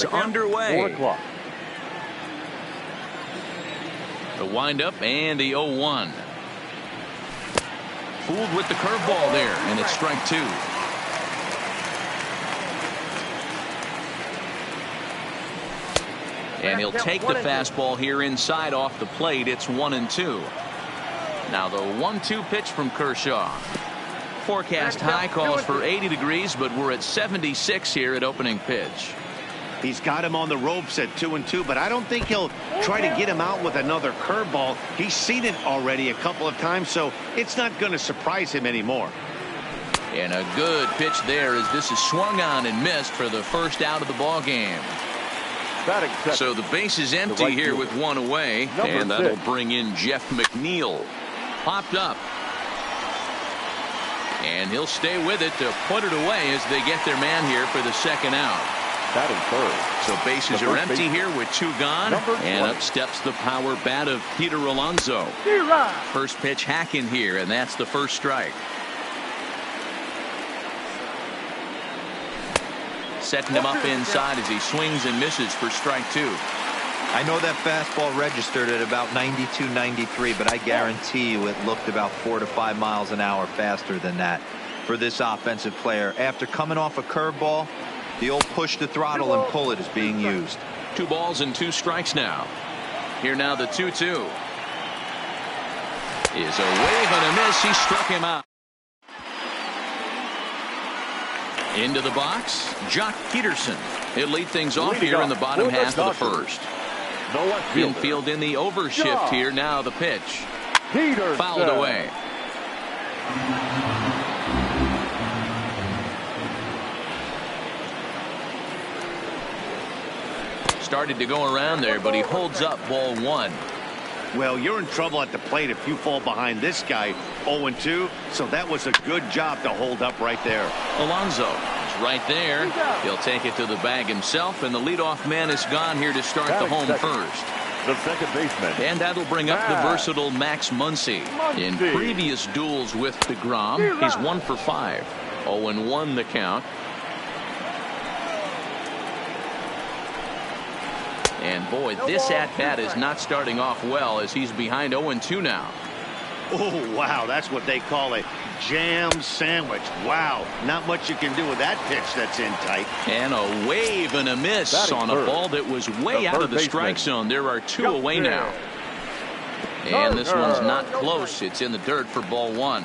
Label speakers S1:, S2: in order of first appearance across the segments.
S1: Underway.
S2: 4 o'clock.
S1: The windup and the 0-1. Fooled with the curveball there, and it's strike 2. And he'll take the fastball here inside off the plate. It's 1-2. Now the 1-2 pitch from Kershaw. Forecast high calls for 80 degrees, but we're at 76 here at opening pitch.
S3: He's got him on the ropes at 2-2, but I don't think he'll try to get him out with another curveball. He's seen it already a couple of times, so it's not going to surprise him anymore.
S1: And a good pitch there as this is swung on and missed for the first out of the ball game. So the base is empty here with one away, and that'll bring in Jeff McNeil. Popped up. And he'll stay with it to put it away as they get their man here for the second out. So bases are empty here with 2 gone, and up steps the power bat of Peter Alonso. First pitch hacking here, and that's the first strike. Setting him up inside as he swings and misses for strike 2.
S4: I know that fastball registered at about 92, 93, but I guarantee you it looked about 4 to 5 miles an hour faster than that for this offensive player. After coming off a curveball, the old push the throttle and pull it is being used.
S1: 2 balls and 2 strikes now. Here now the 2-2. Is a wave and a miss. He struck him out. Into the box, Jock Peterson. He'll lead things off here in the bottom half of the first. Infield in the overshift here. Now the pitch. Fouled away. Started to go around there, but he holds up ball 1.
S3: Well, you're in trouble at the plate if you fall behind this guy 0-2, so that was a good job to hold up right there.
S1: Alonso is right there. He'll take it to the bag himself, and the leadoff man is gone here to start the home first.
S2: The second baseman.
S1: And that'll bring up the versatile Max Muncy. In previous duels with DeGrom, he's 1 for 5. 0-1 the count. And boy, this at-bat is not starting off well as he's behind 0-2 now.
S3: Oh, wow, that's what they call a jam sandwich. Wow, not much you can do with that pitch that's in tight.
S1: And a wave and a miss on a ball that was way out of the strike zone. There are 2 away now. And this one's not close. It's in the dirt for ball 1.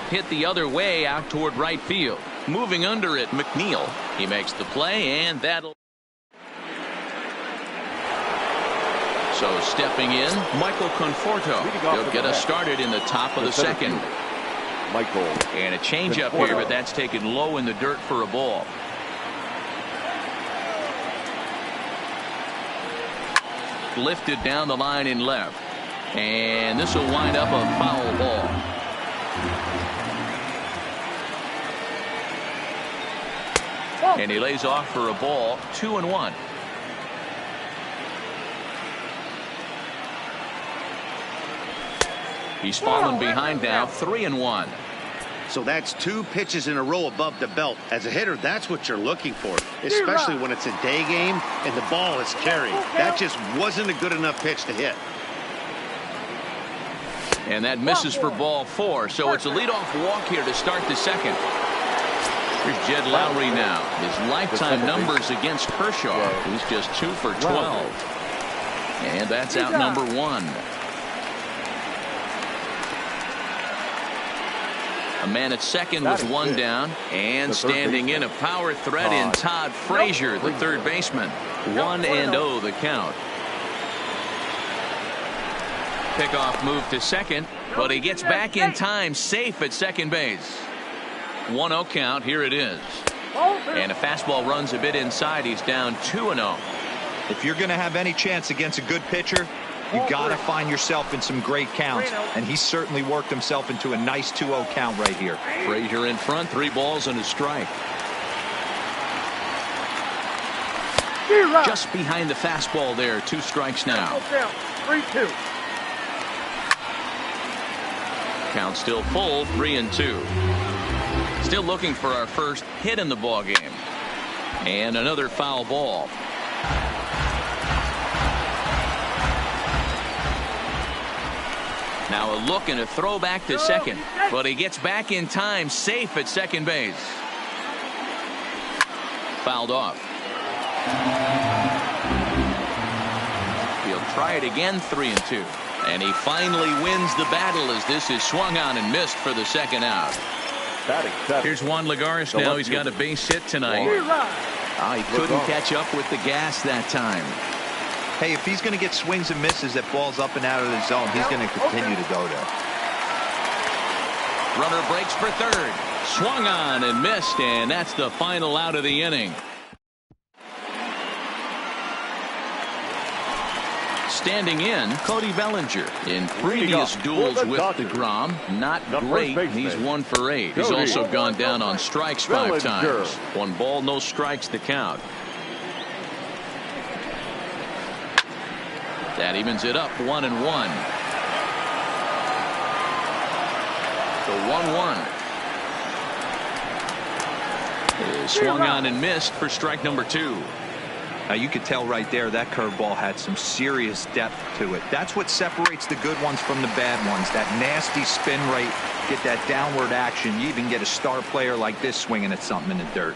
S1: Hit the other way out toward right field. Moving under it, McNeil. He makes the play, and that'll. So stepping in, Michael Conforto. He'll get us started in the top of the second. And a changeup here, but that's taken low in the dirt for a ball. Lifted down the line in left. And this will wind up a foul ball. And he lays off for a ball. 2-1. He's fallen behind now. 3-1.
S3: So that's 2 pitches in a row above the belt. As a hitter, that's what you're looking for, especially when it's a day game and the ball is carried. That just wasn't a good enough pitch to hit.
S1: And that misses for ball 4. So it's a leadoff walk here to start the second. Here's Jed Lowry now. His lifetime numbers against Kershaw. He's just 2 for 12. And that's out number 1. A man at second with 1 down. And standing in a power threat in Todd Frazier, the third baseman. 1-0 the count. Pickoff move to second, but he gets back in time, safe at second base. 1-0 count. Here it is. And a fastball runs a bit inside. He's down 2-0.
S4: If you're going to have any chance against a good pitcher, you got to find yourself in some great counts, and he certainly worked himself into a nice 2-0 count right here.
S1: Frazier in front, 3 balls and a strike. Just behind the fastball there. 2 strikes now.
S2: 3-2.
S1: Count still full. 3-2. Still looking for our first hit in the ball game. And another foul ball. Now a look and a throw back to second. But he gets back in time, safe at second base. Fouled off. He'll try it again, 3-2. And he finally wins the battle as this is swung on and missed for the second out. Here's Juan Lagares now. He's got a base hit tonight. He couldn't catch up with the gas that time.
S4: Hey, if he's going to get swings and misses at balls up and out of the zone, he's going to continue to go there.
S1: Runner breaks for third. Swung on and missed, and that's the final out of the inning. Standing in, Cody Bellinger. In previous duels with DeGrom, not great. He's 1 for 8. He's also gone down on strikes 5 times. 1 ball, no strikes to count. That evens it up, 1-1. The 1-1 is swung on and missed for strike number 2.
S4: Now you could tell right there that curveball had some serious depth to it. That's what separates the good ones from the bad ones. That nasty spin rate, get that downward action. You even get a star player like this swinging at something in the dirt.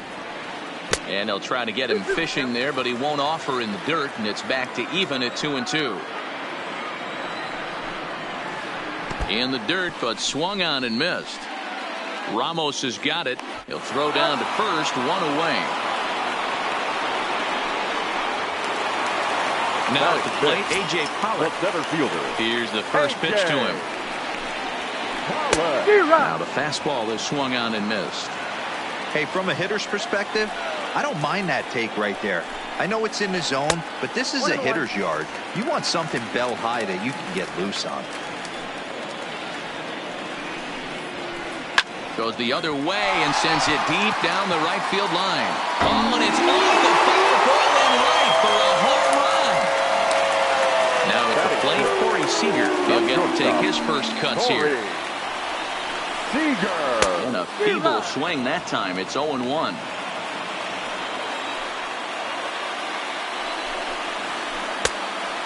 S1: And they'll try to get him fishing there, but he won't offer in the dirt, and it's back to even at 2-2. In the dirt, but swung on and missed. Ramos has got it. He'll throw down to first, 1 away. Now at the plate, A.J. Pollock. Here's the first pitch to him. Now the fastball is swung on and missed.
S4: Hey, from a hitter's perspective, I don't mind that take right there. I know it's in the zone, but this is a hitter's yard. You want something bell high that you can get loose on.
S1: Goes the other way and sends it deep down the right field line. Oh, and it's off the foul pole and right for a home run. Now at the plate, Corey Seager. He'll get to take his first cuts here. And a feeble swing that time. It's 0-1.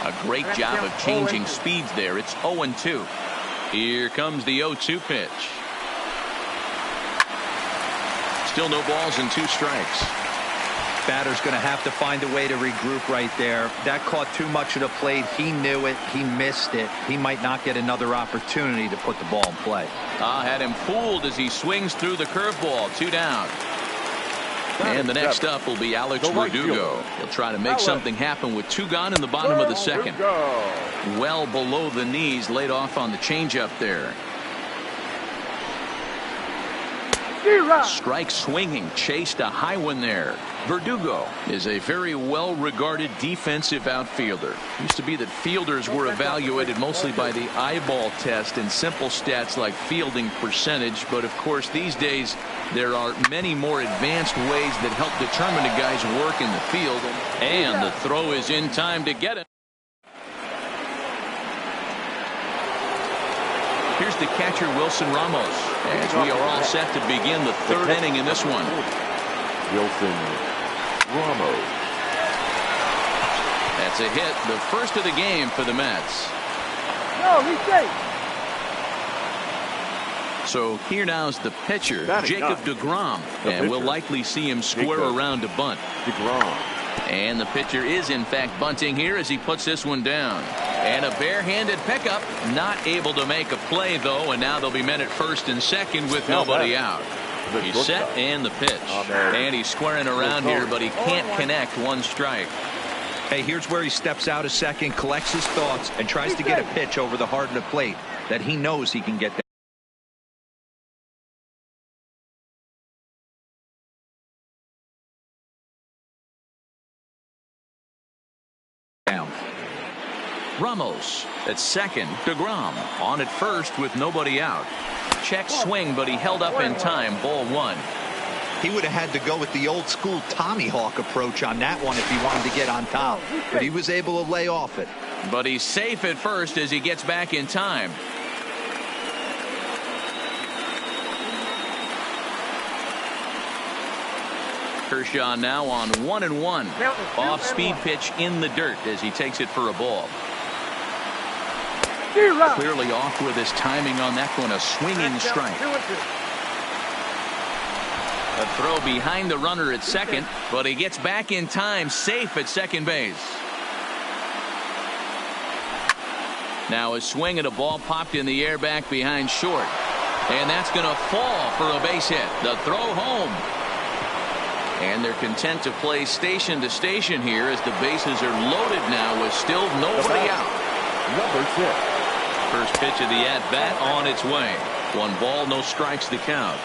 S1: A great job of changing speeds there. It's 0-2. Here comes the 0-2 pitch. Still no balls and 2 strikes.
S4: Batter's going to have to find a way to regroup right there. That caught too much of the plate. He knew it. He missed it. He might not get another opportunity to put the ball in play.
S1: Had him fooled as he swings through the curveball. 2 down. And the next up will be Alex Verdugo. He'll try to make something happen with 2 gone in the bottom of the second. Well below the knees, laid off on the changeup there. Strike swinging, chased a high one there. Verdugo is a very well-regarded defensive outfielder. Used to be that fielders were evaluated mostly by the eyeball test and simple stats like fielding percentage, but of course these days there are many more advanced ways that help determine a guy's work in the field, and the throw is in time to get it. Here's the catcher, Wilson Ramos, as we are all set to begin the 3rd inning in this one.
S2: Wilson Ramos.
S1: That's a hit, the first of the game for the Mets.
S2: No, he's safe.
S1: So here now is the pitcher, Jacob DeGrom, and we'll likely see him square around to bunt.
S2: DeGrom.
S1: And the pitcher is in fact bunting here as he puts this one down. And a barehanded pickup, not able to make a play though, and now they'll be men at first and second with nobody out. He's set and the pitch. And he's squaring around here, but he can't connect. 1 strike.
S4: Hey, here's where he steps out a second, collects his thoughts, and tries to get a pitch over the heart of the plate that he knows he can get down.
S1: Ramos at second. DeGrom on at first with nobody out. Check swing, but he held up in time. Ball 1.
S4: He would have had to go with the old school Tommy Hawk approach on that one if he wanted to get on top, but he was able to lay off it.
S1: But he's safe at first as he gets back in time. Kershaw now on 1-1. Off-speed pitch in the dirt as he takes it for a ball. Clearly off with his timing on that one. A swinging strike. A throw behind the runner at second, but he gets back in time, safe at second base. Now a swing and a ball popped in the air back behind short. And that's going to fall for a base hit. The throw home. And they're content to play station to station here as the bases are loaded now with still nobody out.
S2: Number 6.
S1: First pitch of the at-bat on its way. 1 ball, no strikes to count.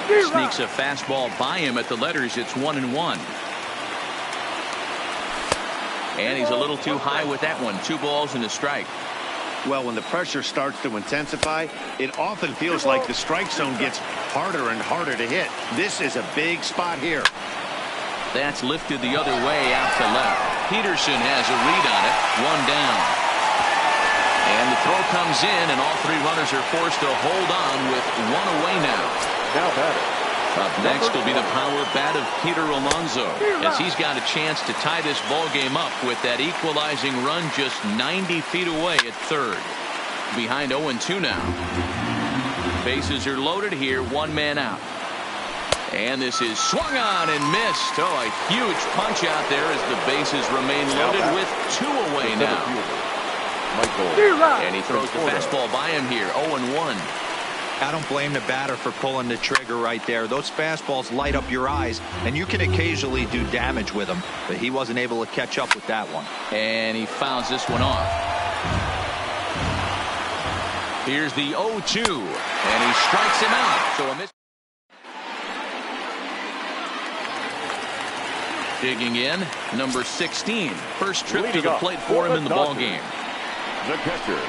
S1: Sneaks a fastball by him at the letters. It's 1-1. And he's a little too high with that one. 2 balls and a strike.
S3: Well, when the pressure starts to intensify, it often feels like the strike zone gets harder and harder to hit. This is a big spot here.
S1: That's lifted the other way out to left. Peterson has a read on it. 1 down. And the throw comes in, and all 3 runners are forced to hold on with 1 away now.
S2: Now batting.
S1: Up next will be the power bat of Peter Alonso, as he's got a chance to tie this ball game up with that equalizing run just 90 feet away at third. Behind 0-2 now. Bases are loaded here, 1 man out. And this is swung on and missed. Oh, a huge punch out there as the bases remain loaded with 2 away now. And he throws the fastball by him here, 0-1.
S4: I don't blame the batter for pulling the trigger right there. Those fastballs light up your eyes, and you can occasionally do damage with them, but he wasn't able to catch up with that one.
S1: And he fouls this one off. Here's the 0-2, and he strikes him out. So a miss. Digging in, number 16. First trip to the plate for him in the ball game.
S2: The catcher,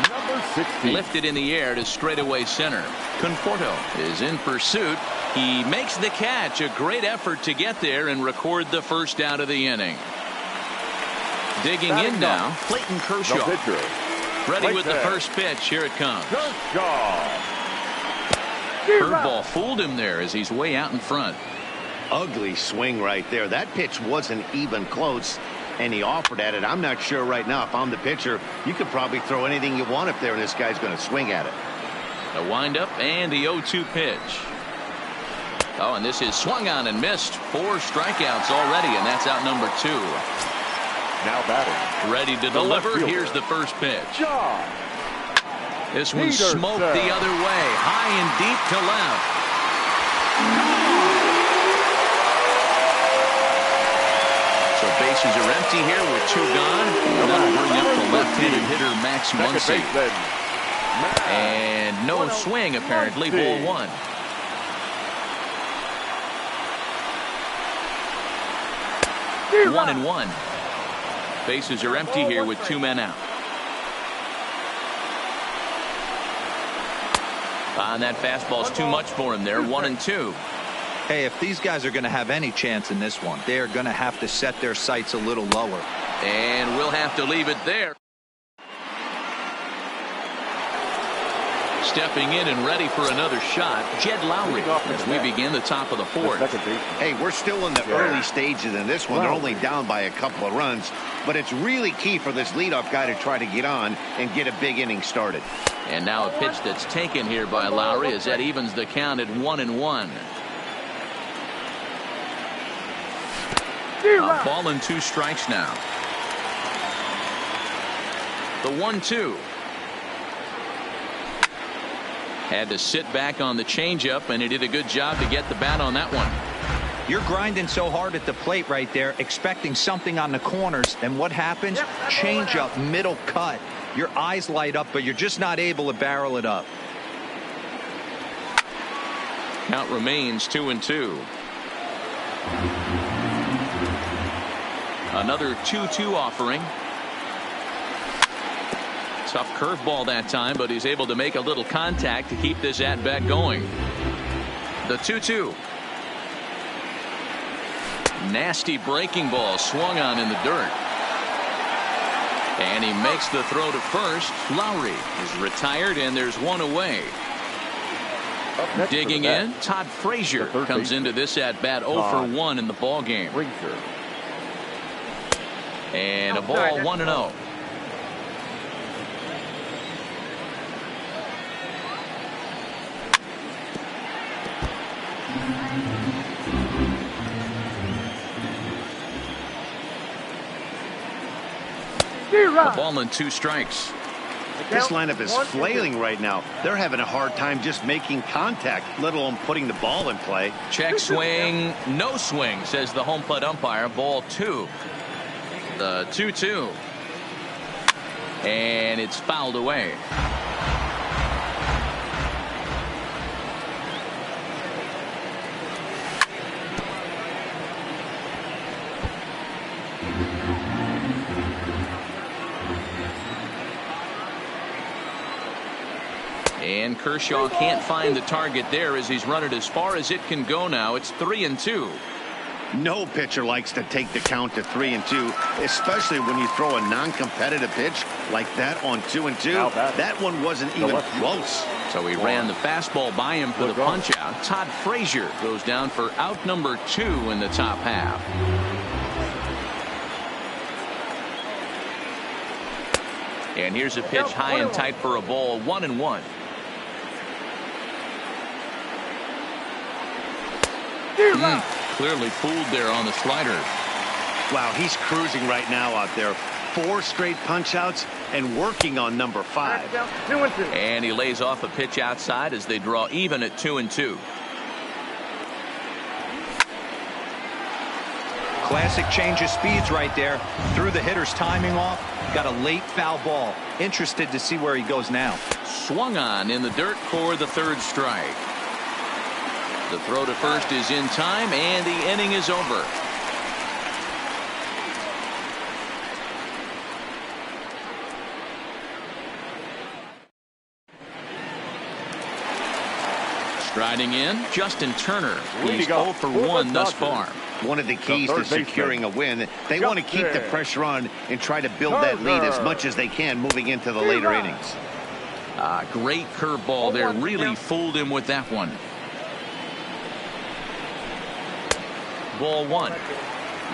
S2: number 16.
S1: Lifted in the air to straightaway center. Conforto is in pursuit. He makes the catch. A great effort to get there and record the first out of the inning. Digging in now, Clayton Kershaw. Ready with the first pitch. Here it comes. Curveball fooled him there as he's way out in front.
S3: Ugly swing right there. That pitch wasn't even close, and he offered at it. I'm not sure right now if I'm the pitcher. You could probably throw anything you want up there, and this guy's going to swing at it.
S1: The windup and the 0-2 pitch. Oh, and this is swung on and missed. 4 strikeouts already, and that's out number 2.
S2: Now batting.
S1: Ready to deliver. Here's the first pitch. This one smoked the other way, high and deep to left. So bases are empty here with 2 gone. That'll bring up the left-handed hitter Max Muncy. And no swing apparently. Ball 1. One and 1. Bases are empty here with 2 men out. And that fastball's too much for him there. 1 and 2.
S4: Hey, if these guys are going to have any chance in this one, they are going to have to set their sights a little lower.
S1: And we'll have to leave it there. Stepping in and ready for another shot, Jed Lowry, as we begin the top of the 4th.
S3: Hey, we're still in the early stages in this one. They're only down by a couple of runs, but it's really key for this leadoff guy to try to get on and get a big inning started.
S1: And now a pitch that's taken here by Lowry as that evens the count at 1-1. A ball and 2 strikes now. The 1-2. Had to sit back on the changeup, and he did a good job to get the bat on that one.
S4: You're grinding so hard at the plate right there, expecting something on the corners, and what happens? Changeup, middle cut. Your eyes light up, but you're just not able to barrel it up.
S1: Count remains 2-2. Another 2-2 offering. Tough curveball that time, but he's able to make a little contact to keep this at-bat going. The 2-2. Nasty breaking ball swung on in the dirt. And he makes the throw to first. Lowry is retired, and there's 1 away. Digging in, Todd Frazier comes into this at bat 0 for 1 in the ball game. And a ball 1-0. A ball and 2 strikes.
S3: This lineup is flailing right now. They're having a hard time just making contact, let alone putting the ball in play.
S1: Check swing, no swing, says the home plate umpire. Ball 2. The 2-2. And it's fouled away. And Kershaw can't find the target there as he's run it as far as it can go now. It's 3-2.
S3: No pitcher likes to take the count to 3-2, especially when you throw a non-competitive pitch like that on 2-2. That one wasn't even close.
S1: So he ran the fastball by him for the punch out. Todd Frazier goes down for out number 2 in the top half. And here's a pitch high and tight for a ball, 1-1. Clearly fooled there on the slider.
S3: Wow, he's cruising right now out there. 4 straight punch outs and working on number 5.
S1: And he lays off a pitch outside as they draw even at 2-2.
S4: Classic change of speeds right there. Threw the hitter's timing off. Got a late foul ball. Interested to see where he goes now.
S1: Swung on in the dirt for the 3rd strike. The throw to first is in time, and the inning is over. Striding in, Justin Turner. He's 0 for 1 thus far.
S3: One of the keys to securing a win, they want to keep the pressure on and try to build that lead as much as they can moving into the later innings.
S1: Great curveball there. Really fooled him with that one. Ball 1.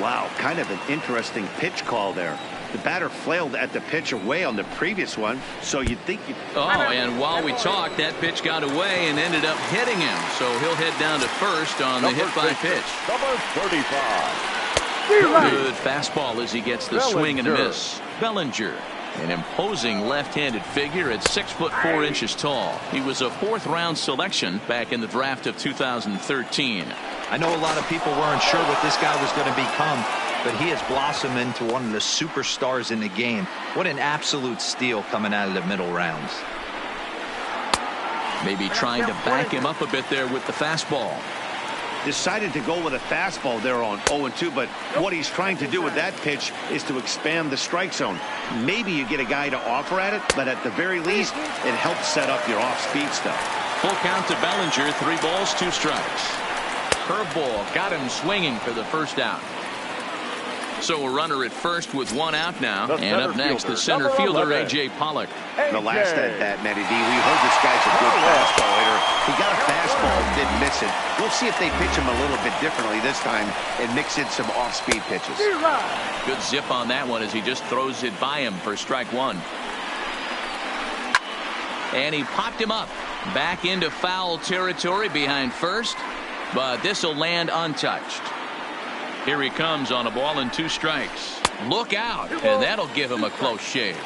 S3: Wow, kind of an interesting pitch call there. The batter flailed at the pitch away on the previous one, so you'd think you...
S1: Oh, and while we talked, that pitch got away and ended up hitting him. So he'll head down to first on the hit by pitch.
S2: Number 35.
S1: Good fastball as he gets the swing and a miss. Bellinger, an imposing left-handed figure at 6'4" tall. He was a 4th-round selection back in the draft of 2013.
S4: I know a lot of people weren't sure what this guy was going to become, but he has blossomed into one of the superstars in the game. What an absolute steal coming out of the middle rounds.
S1: Maybe trying to back him up a bit there with the fastball.
S3: Decided to go with a fastball there on 0-2, but what he's trying to do with that pitch is to expand the strike zone. Maybe you get a guy to offer at it, but at the very least, it helps set up your off-speed stuff.
S1: Full count to Bellinger, 3 balls, 2 strikes. Curveball got him swinging for the first out. So a runner at first with 1 out now. And up next, the center fielder, A.J. Pollock.
S3: The last at bat, Matty D, we heard this guy's a good fastball hitter. He got a fastball and didn't miss it. We'll see if they pitch him a little bit differently this time and mix in some off-speed pitches.
S1: Good zip on that one as he just throws it by him for strike 1. And he popped him up. Back into foul territory behind first. But this will land untouched. Here he comes on a ball and 2 strikes. Look out, and that'll give him a close shave.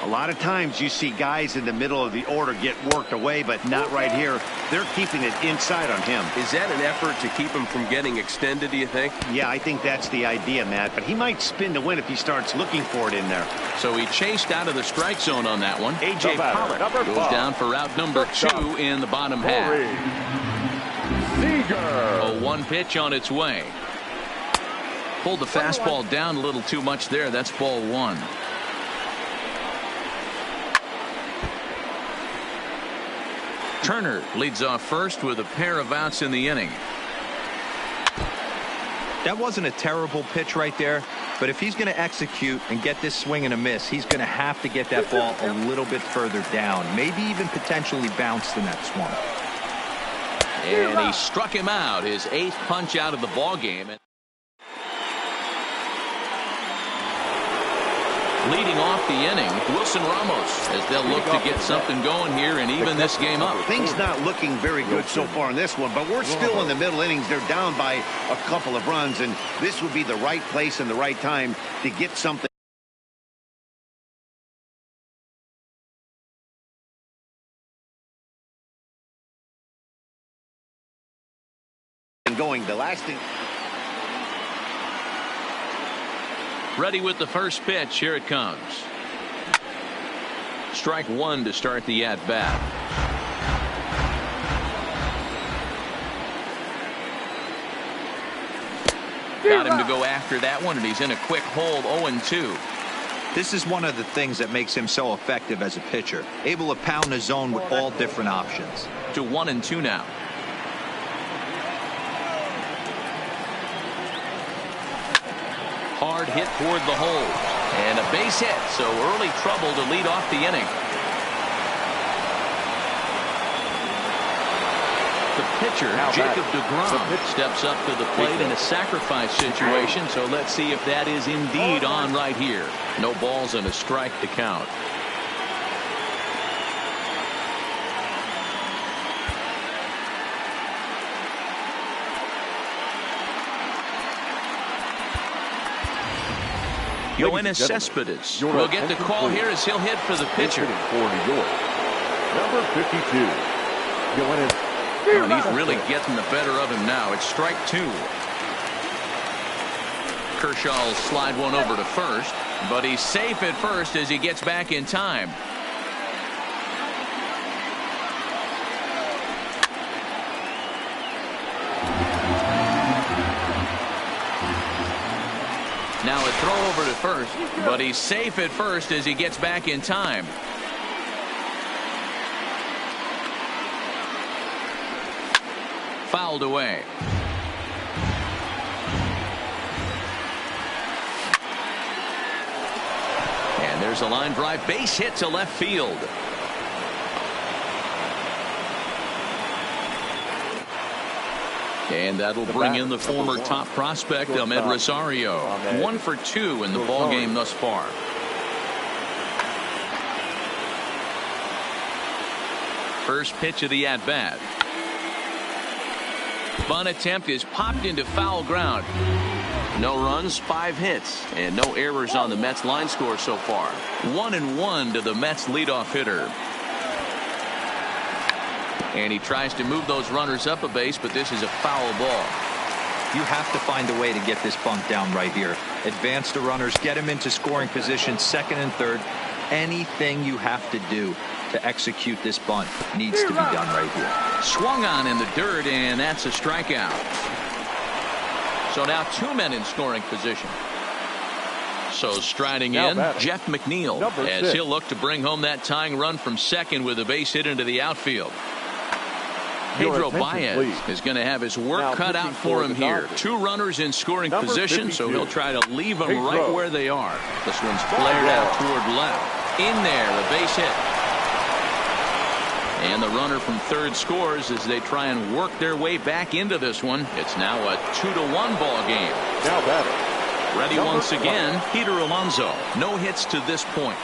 S3: A lot of times you see guys in the middle of the order get worked away, but not right here. They're keeping it inside on him.
S5: Is that an effort to keep him from getting extended, do you think?
S3: Yeah, I think that's the idea, Matt. But he might spin to win if he starts looking for it in there.
S1: So he chased out of the strike zone on that one. A.J. Pollock goes down for route number 2 in the bottom half. A 1 pitch on its way. Pulled the fastball down a little too much there. That's ball 1. Turner leads off first with a pair of outs in the inning.
S4: That wasn't a terrible pitch right there, but if he's going to execute and get this swing and a miss, he's going to have to get that ball a little bit further down, maybe even potentially bounce the next one.
S1: And he struck him out, his 8th punch out of the ball game. Leading off the inning, Wilson Ramos, as they'll look to get something going here and even this game up.
S3: Things not looking very good so far in this one, but we're still in the middle innings. They're down by a couple of runs, and this would be the right place and the right time to get something going. The last thing.
S1: Ready with the first pitch. Here it comes. Strike one to start the at-bat. Got him to go after that one, and he's in a quick hold. 0-2.
S4: This is one of the things that makes him so effective as a pitcher. Able to pound the zone with all different options.
S1: To 1-2 now. Hard hit toward the hole. And a base hit, so early trouble to lead off the inning. The pitcher, Jacob deGrom, steps up to the plate in a sacrifice situation, so let's see if that is indeed on right here. No balls and a strike to count. Yoenis Cespedes will get the call here as he'll hit for the pitcher.
S2: For New York, number 52, Yoenis.
S1: And he's really getting the better of him now. It's strike two. Kershaw will slide one over to first, but he's safe at first as he gets back in time. Now a throw over to first, but he's safe at first as he gets back in time. Fouled away. And there's a line drive base hit to left field. And that'll bring in the former top prospect, Ahmed Rosario. 1 for 2 in the ball game thus far. First pitch of the at-bat. Bunt attempt is popped into foul ground. No runs, 5 hits, and no errors on the Mets line score so far. 1-1 to the Mets leadoff hitter. And he tries to move those runners up a base, but this is a foul ball.
S4: You have to find a way to get this bunt down right here. Advance the runners, get them into scoring position, second and third. Anything you have to do to execute this bunt needs to be done right here.
S1: Swung on in the dirt, and that's a strikeout. So now 2 men in scoring position. So striding in, Jeff McNeil, as he'll look to bring home that tying run from second with a base hit into the outfield. Pedro Baez is going to have his work cut out for him here. 2 runners in scoring position, so he'll try to leave them right where they are. This one's flared out toward left. In there, a base hit. And the runner from third scores as they try and work their way back into this one. It's now a 2-1 ball game.
S2: Now batter.
S1: Ready once again, Peter Alonso. No hits to this point.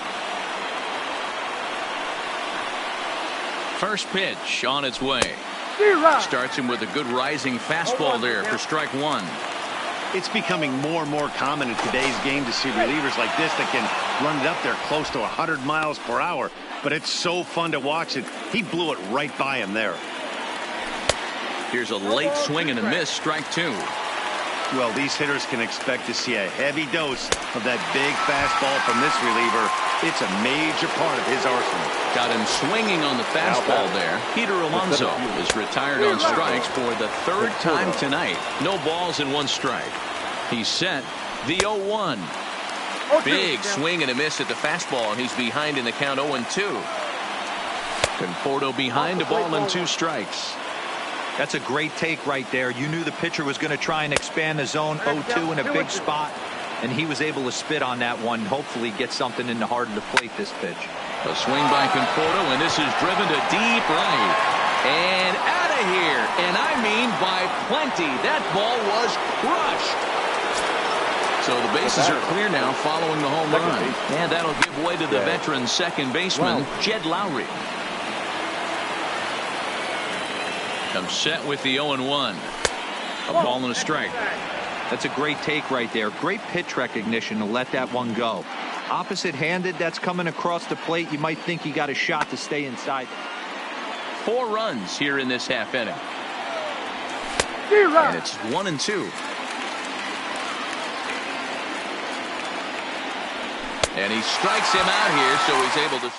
S1: First pitch on its way. Starts him with a good rising fastball there for strike one.
S3: It's becoming more and more common in today's game to see relievers like this that can run it up there close to 100 miles per hour. But it's so fun to watch it. He blew it right by him there.
S1: Here's a late swing and a miss, strike two.
S3: Well, these hitters can expect to see a heavy dose of that big fastball from this reliever. It's a major part of his arsenal.
S1: Got him swinging on the fastball there. Peter Alonso is retired on strikes for the 3rd time tonight. No balls and 1 strike. He's set. The 0-1. Big swing and a miss at the fastball, and he's behind in the count 0-2. Conforto behind, a ball and 2 strikes.
S4: That's a great take right there. You knew the pitcher was going to try and expand the zone. 0-2 in a big spot, and he was able to spit on that one. Hopefully get something in the heart of the plate this pitch.
S1: A swing by Conforto, and this is driven to deep right. And out of play here, and I mean by plenty. That ball was crushed. So the bases are clear now following the home run. And that'll give way to the veteran second baseman, Jed Lowry. Comes set with the 0-1. A ball and a strike.
S4: That's a great take right there. Great pitch recognition to let that one go. Opposite-handed, that's coming across the plate. You might think he got a shot to stay inside.
S1: 4 runs here in this half inning. And it's 1-2. And he strikes him out here, so he's able to...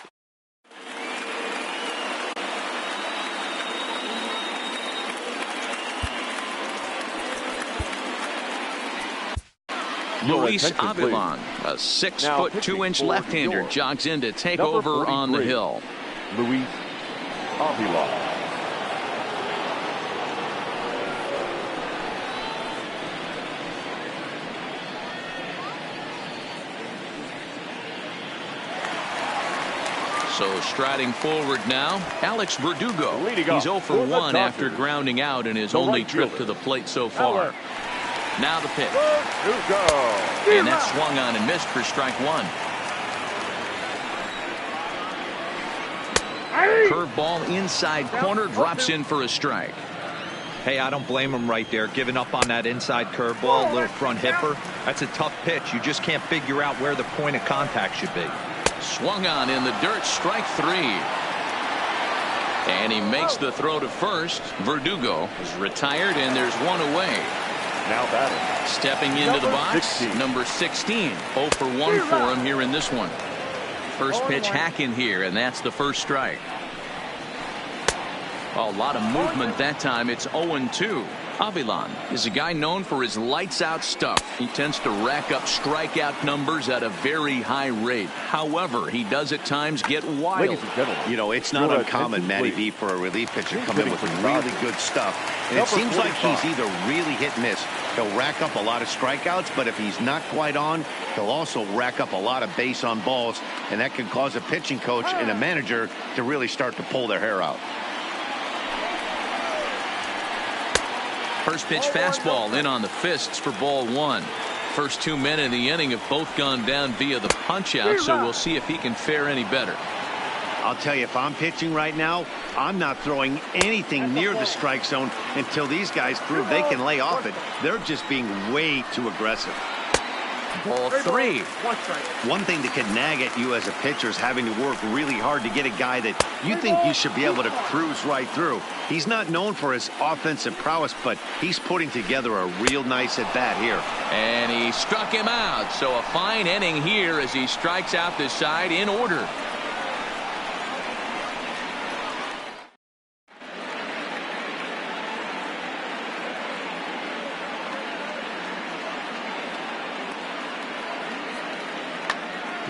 S1: Luis Avilan, a 6'2" left-hander, jogs in to take over on the hill.
S2: Luis Avilan.
S1: So striding forward now, Alex Verdugo. He's 0 for 1 after grounding out in his only trip to the plate so far. Now the pitch. And that swung on and missed for strike 1. Curveball inside corner, drops in for a strike.
S4: Hey, I don't blame him right there, giving up on that inside curveball, little front hipper. That's a tough pitch. You just can't figure out where the point of contact should be.
S1: Swung on in the dirt, strike 3. And he makes the throw to first. Verdugo is retired, and there's one away.
S2: Now batting.
S1: Stepping into the box,
S2: 16.
S1: number 16. 0 for 1 for him here in this one. First pitch hacking here, and that's the first strike. A lot of movement that time. It's 0-2. Avilan is a guy known for his lights-out stuff. He tends to rack up strikeout numbers at a very high rate. However, he does at times get wild.
S3: You know, it's not uncommon, Matty V, for a relief pitcher to come in with really good stuff. And it seems like he's either really hit and miss. He'll rack up a lot of strikeouts, but if he's not quite on, he'll also rack up a lot of base on balls, and that can cause a pitching coach and a manager to really start to pull their hair out.
S1: First pitch fastball in on the fists for ball 1. First 2 men in the inning have both gone down via the punch out, so we'll see if he can fare any better.
S3: I'll tell you, if I'm pitching right now, I'm not throwing anything near the strike zone until these guys prove they can lay off it. They're just being way too aggressive.
S1: Ball 3.
S3: One thing that can nag at you as a pitcher is having to work really hard to get a guy that you think you should be able to cruise right through. He's not known for his offensive prowess, but he's putting together a real nice at-bat here.
S1: And he struck him out, so a fine inning here as he strikes out this side in order.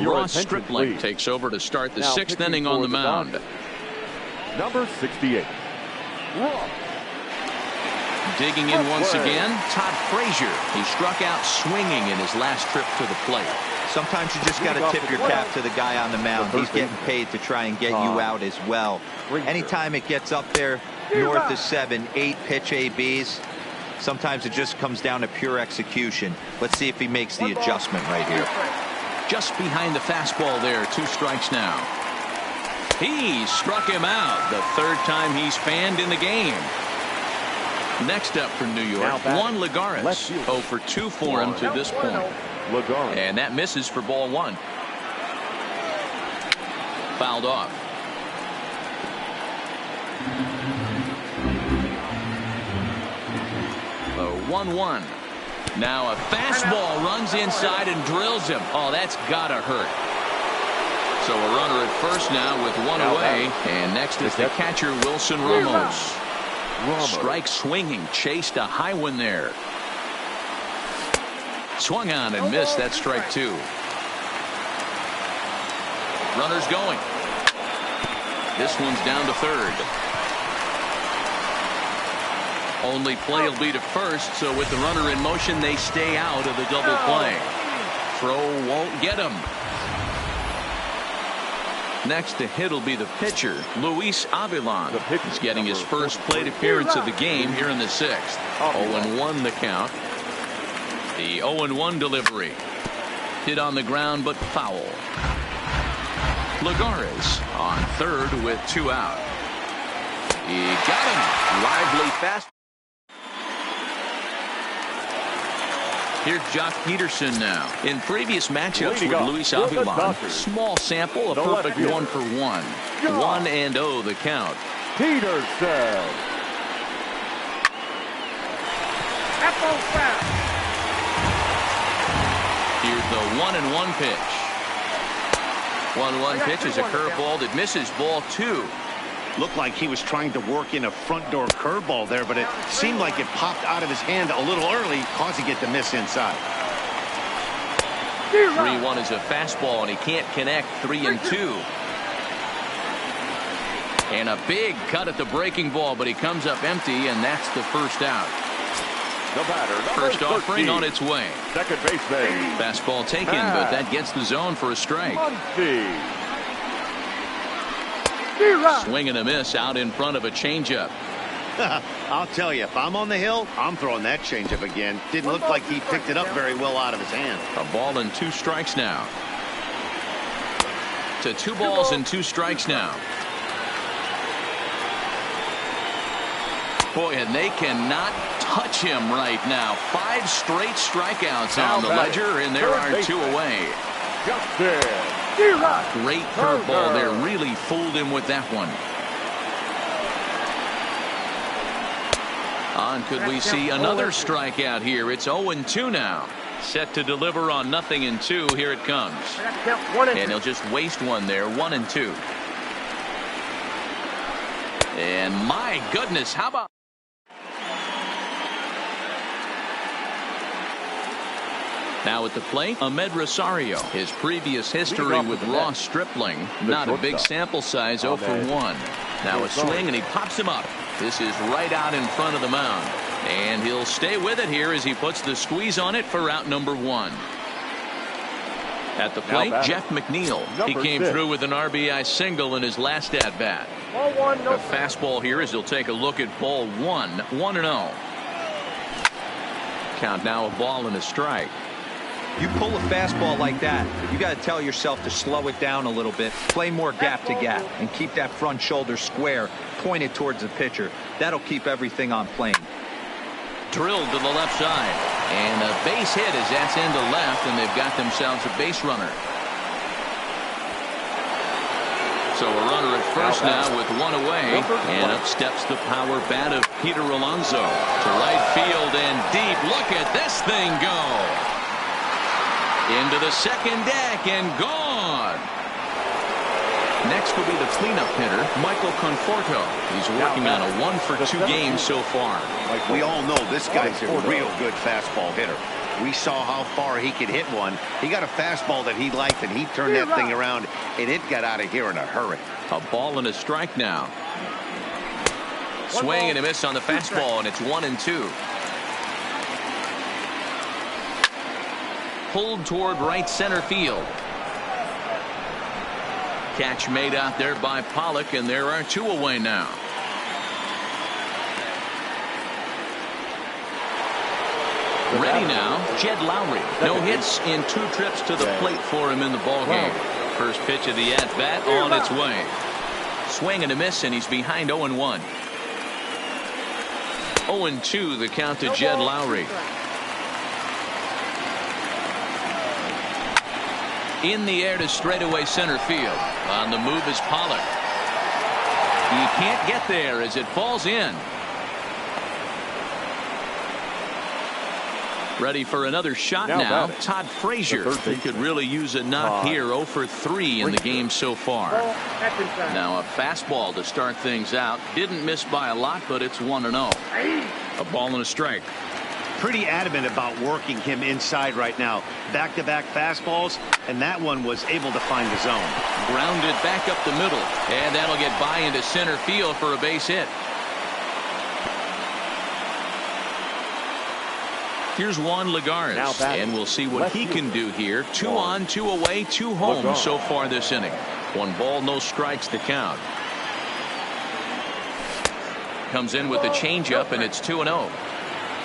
S1: Ross Stripling takes over to start the 6th inning on the mound.
S2: Number 68. Ross.
S1: Digging in once again, Todd Frazier. He struck out swinging in his last trip to the plate.
S4: Sometimes you just got to tip your cap to the guy on the mound. He's getting paid to try and get you out as well. Anytime it gets up there north of 7, 8 pitch ABs, sometimes it just comes down to pure execution. Let's see if he makes the adjustment right here.
S1: Just behind the fastball there, 2 strikes now. He struck him out, the 3rd time he's fanned in the game. Next up from New York, Juan Lagares. 0 for 2 for him to this point. And that misses for ball 1. Fouled off. The 1-1. Now a fastball runs inside and drills him. Oh, that's gotta hurt. So a runner at first now with 1 away. And next is the catcher, Wilson Ramos. Strike swinging, chased a high one there. Swung on and missed. That's strike 2. Runners going. This one's down to 3rd. Only play will be to first, so with the runner in motion, they stay out of the double play. Throw won't get him. Next to hit will be the pitcher, Luis Avilan. He's getting his first plate appearance of the game here in the 6th. 0-1 the count. The 0-1 delivery. Hit on the ground, but foul. Lagares on third with 2 out. He got him.
S5: Lively fast.
S1: Here's Jock Peterson now. In previous matchups with Luis Avilan, small sample, a perfect 1-for-1. 1-0 the count.
S2: Peterson.
S1: Here's the 1-1 pitch. 1-1 pitch is a curveball that misses, ball 2.
S3: Looked like he was trying to work in a front door curveball there, but it seemed like it popped out of his hand a little early, causing it to miss inside.
S1: 3-1 is a fastball, and he can't connect. 3-2. And a big cut at the breaking ball, but he comes up empty, and that's the first out.
S2: The batter,
S1: first offering on its way.
S2: Second baseman.
S1: Fastball taken, but that gets the zone for a strike. Swing and a miss out in front of a changeup.
S3: I'll tell you, if I'm on the hill, I'm throwing that changeup again. Didn't look like he picked it up very well out of his hand.
S1: A ball and 2 strikes now. To 2 balls and 2 strikes now. Boy, and they cannot touch him right now. 5 straight strikeouts on the ledger, and there are 2 away. Great curveball there. Really fooled him with that one. Could we see another strikeout here? It's 0-2 now. Set to deliver on 0-2. Here it comes. And he'll just waste one there. 1-2. And my goodness, how about... Now at the plate, Ahmed Rosario. His previous history with Ross Stripling. Not a big sample size, 0-for-1. Now a swing, and he pops him up. This is right out in front of the mound. And he'll stay with it here as he puts the squeeze on it for out number 1. At the plate, Jeff McNeil. He came through with an RBI single in his last at-bat. A fastball here as he'll take a look at ball 1. 1-0. Count now a ball and a strike.
S4: You pull a fastball like that, you got to tell yourself to slow it down a little bit, play more gap to gap, and keep that front shoulder square, pointed towards the pitcher. That'll keep everything on plane.
S1: Drilled to the left side, and a base hit as that's into left, and they've got themselves a base runner. So a runner at first now with 1 away, and up steps the power bat of Peter Alonso to right field and deep. Look at this thing go. Into the second deck and gone. Next will be the cleanup hitter, Michael Conforto. He's working on a 1-for-2 game so far.
S3: We all know this guy's a real good fastball hitter. We saw how far he could hit one. He got a fastball that he liked, and he turned that thing around, and it got out of here in a hurry.
S1: A ball and a strike now. Swing and a miss on the fastball, and it's 1-2. Pulled toward right center field. Catch made out there by Pollock, and there are 2 away now. Ready now, Jed Lowry. No hits in 2 trips to the plate for him in the ballgame. First pitch of the at-bat on its way. Swing and a miss, and he's behind 0-1. 0-2 the count to Jed Lowry. In the air to straightaway center field. On the move is Pollock. He can't get there as it falls in. Ready for another shot now. Todd Frazier. He could really use a knock here. 0-for-3 in the game so far. Now a fastball to start things out. Didn't miss by a lot, but it's 1-0. A ball and a strike.
S3: Pretty adamant about working him inside right now. Back-to-back fastballs, and that one was able to find the zone.
S1: Grounded back up the middle, and that'll get by into center field for a base hit. Here's Juan Lagares, and we'll see what he can do here. 2 on, 2 away, 2 home so far this inning. 1 ball, no strikes to count. Comes in with the changeup, and it's 2-0.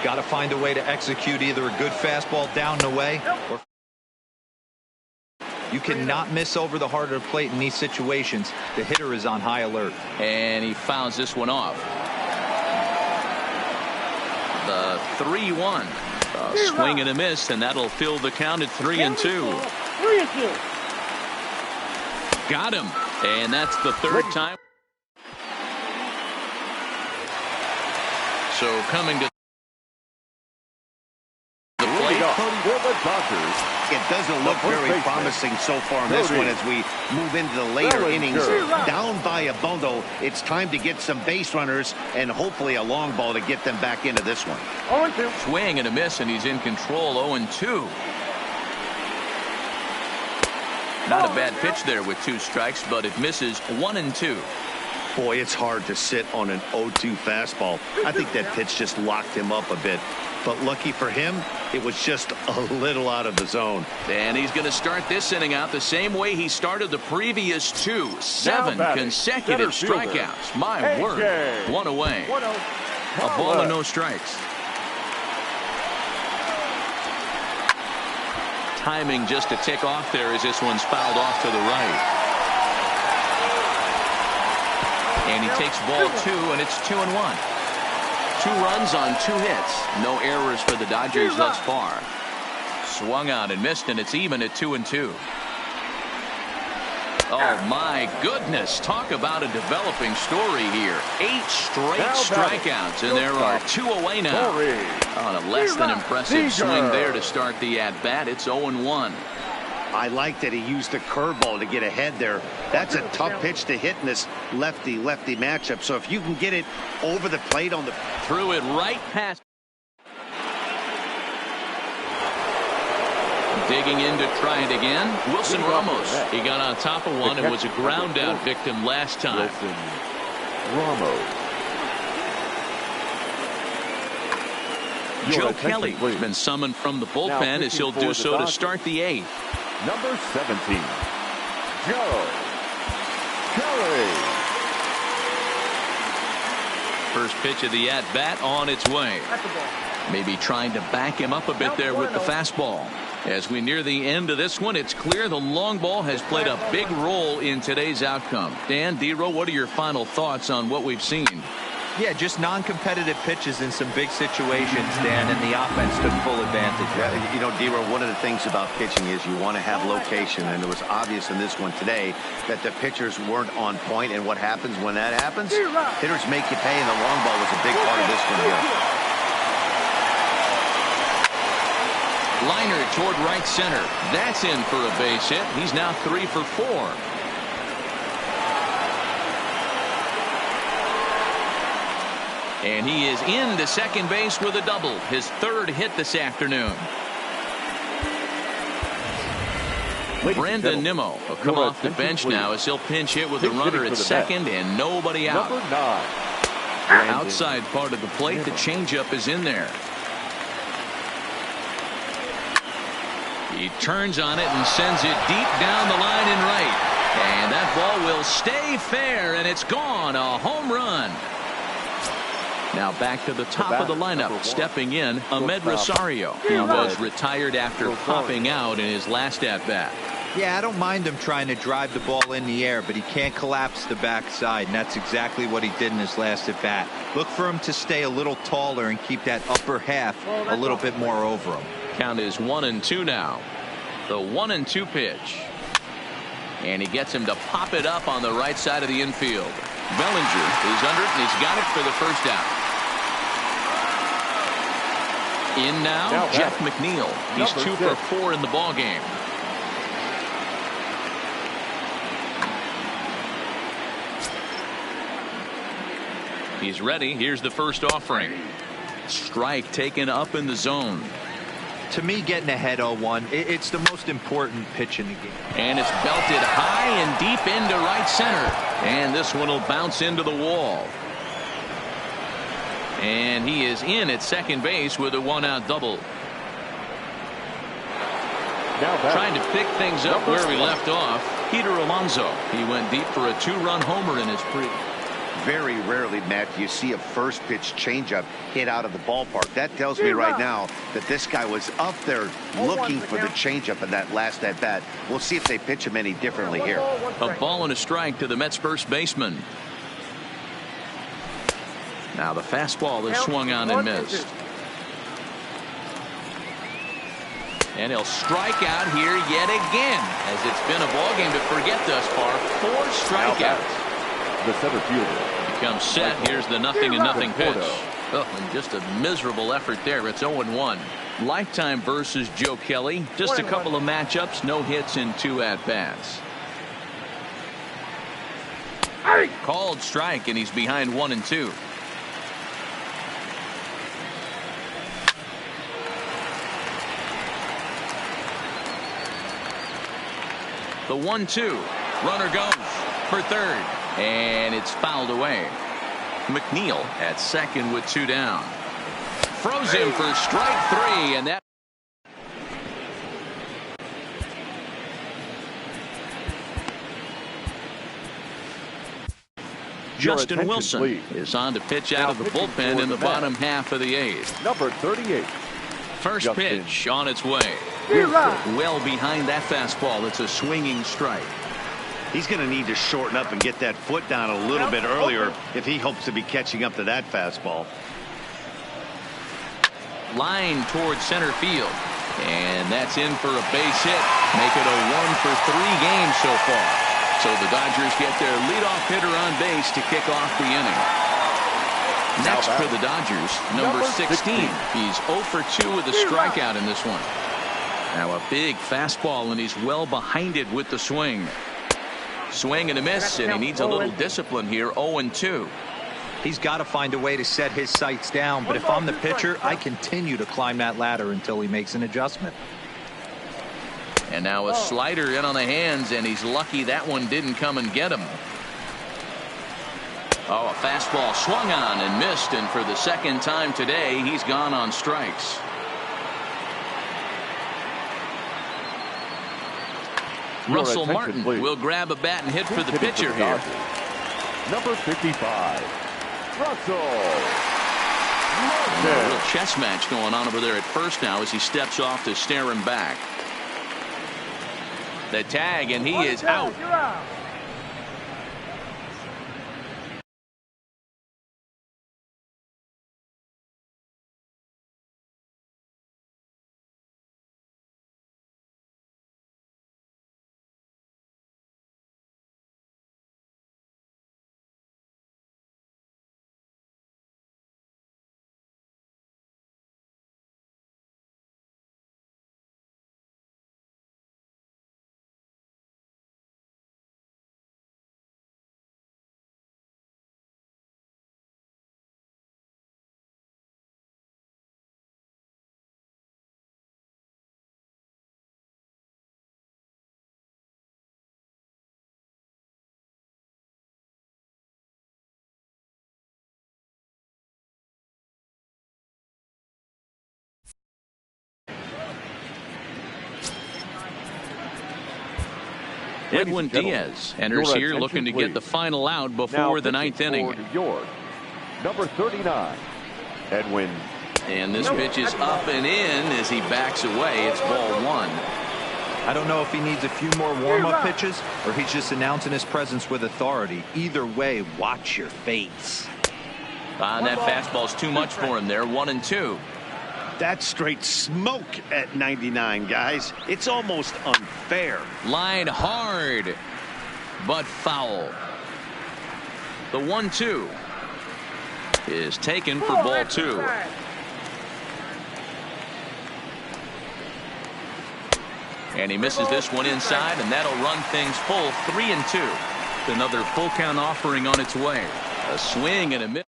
S4: Got to find a way to execute either a good fastball down and away, or you cannot miss over the heart of the plate in these situations. The hitter is on high alert.
S1: And he fouls this one off. The 3-1. A swing and a miss, and that'll fill the count at 3-2.
S2: 3-2.
S1: Got him. And that's the 3rd time. So coming to the plate.
S3: It doesn't look very promising so far in this one as we move into the later innings. Down by a bundle, it's time to get some base runners and hopefully a long ball to get them back into this one.
S2: 0-2.
S1: Swing and a miss, and he's in control. 0-2. Not a bad pitch there with 2 strikes, but it misses. 1-2.
S3: Boy, it's hard to sit on an 0-2 fastball. I think that pitch just locked him up a bit. But lucky for him, it was just a little out of the zone.
S1: And he's going to start this inning out the same way he started the previous 2. 7 consecutive strikeouts. My word. 1 away. A ball and no strikes. Timing just a tick off there as this one's fouled off to the right. And he takes ball 2, and it's 2-1. 2 runs on 2 hits. No errors for the Dodgers thus far. Swung out and missed, and it's even at 2-2. Oh, my goodness. Talk about a developing story here. 8 straight strikeouts, and there are 2 away now. On a less than impressive swing there to start the at-bat. It's 0-1.
S3: I like that he used the curveball to get ahead there. That's a tough pitch to hit in this lefty-lefty matchup. So if you can get it over the plate on the...
S1: Threw it right past. Digging in to try it again. Wilson Ramos. He got on top of one and was a ground out victim last time.
S2: Wilson Ramos.
S1: Joe Kelly has been summoned from the bullpen as he'll do so to start the 8th.
S2: Number 17, Joe Kelly.
S1: First pitch of the at-bat on its way. Maybe trying to back him up a bit there with the fastball. As we near the end of this one, it's clear the long ball has played a big role in today's outcome. Dan, D-Row, what are your final thoughts on what we've seen?
S4: Yeah, just non-competitive pitches in some big situations, Dan, and the offense took full advantage.
S3: Yeah, you know, D-Row, one of the things about pitching is you want to have location, and it was obvious in this one today that the pitchers weren't on point, and what happens when that happens? Hitters make you pay, and the long ball was a big part of this one here.
S1: Liner toward right center. That's in for a base hit. He's now 3 for 4. And he is into second base with a double. His 3rd hit this afternoon. Brandon Nimmo will come off the bench now as he'll pinch hit with a runner at second and nobody out.
S2: Number 9.
S1: Outside part of the plate, the changeup is in there. He turns on it and sends it deep down the line in right. And that ball will stay fair, and it's gone. A home run. Now back to the top of the lineup. Stepping in, Ahmed Rosario. He was retired after popping out in his last at-bat.
S4: Yeah, I don't mind him trying to drive the ball in the air, but he can't collapse the backside, and that's exactly what he did in his last at-bat. Look for him to stay a little taller and keep that upper half a little bit more over him.
S1: Count is 1-2 now. The 1-2 pitch. And he gets him to pop it up on the right side of the infield. Bellinger is under it, and he's got it for the first out. In now, Jeff McNeil. He's 2 for 4 in the ballgame. He's ready. Here's the first offering. Strike taken up in the zone.
S4: To me, getting ahead 0-1, it's the most important pitch in the game.
S1: And it's belted high and deep into right center. And this one will bounce into the wall. And he is in at second base with a 1-out double. Trying to pick things up where we left off. Peter Alonso. He went deep for a 2-run homer in his pre.
S3: Very rarely, Matt, do you see a first pitch changeup hit out of the ballpark. That tells me right now that this guy was up there looking for the changeup in that last at bat. We'll see if they pitch him any differently here.
S1: A ball and a strike to the Mets first baseman. Now the fastball is swung on and missed. And he'll strike out here yet again, as it's been a ball game to forget thus far. 4 strikeouts.
S2: The center fielder
S1: becomes set. Here's the 0-0 pitch. Oh, and just a miserable effort there. It's 0-1. Lifetime versus Joe Kelly. Just a couple of matchups. No hits in 2 at-bats. Called strike, and he's behind 1-2. The 1-2. Runner goes for third. And it's fouled away. McNeil at second with 2 down. Froze him for strike 3. And that. Justin Wilson is on to pitch out of the bullpen in the bottom half of the 8th.
S2: Number 38.
S1: First pitch on its way. Well behind that fastball. It's a swinging strike.
S3: He's going to need to shorten up and get that foot down a little bit earlier if he hopes to be catching up to that fastball.
S1: Line towards center field. And that's in for a base hit. Make it a 1-for-3 game so far. So the Dodgers get their leadoff hitter on base to kick off the inning. Next for the Dodgers, number 16. He's 0-for-2 with a strikeout in this one. Now a big fastball, and he's well behind it with the swing. Swing and a miss, and he needs a little discipline here. 0-2.
S4: He's got to find a way to set his sights down, but if I'm the pitcher, I continue to climb that ladder until he makes an adjustment.
S1: And now a slider in on the hands, and he's lucky that one didn't come and get him. Oh, a fastball swung on and missed, and for the second time today, he's gone on strikes. Russell Martin will grab a bat and hit for the pitcher here.
S2: Number 55, Russell
S1: Martin. A real chess match going on over there at first now as he steps off to stare him back. The tag, and he is out. Edwin Diaz enters here looking to get the final out before the 9th inning.
S2: Number 39, Edwin.
S1: And this pitch is up and in as he backs away. It's ball 1.
S4: I don't know if he needs a few more warm-up pitches or he's just announcing his presence with authority. Either way, watch your face.
S1: That fastball's too much for him there. 1-2.
S3: That's straight smoke at 99, guys. It's almost unfair.
S1: Line hard, but foul. The 1-2 is taken for ball 2. And he misses this one inside, and that'll run things full. 3-2. Another full count offering on its way. A swing and a miss.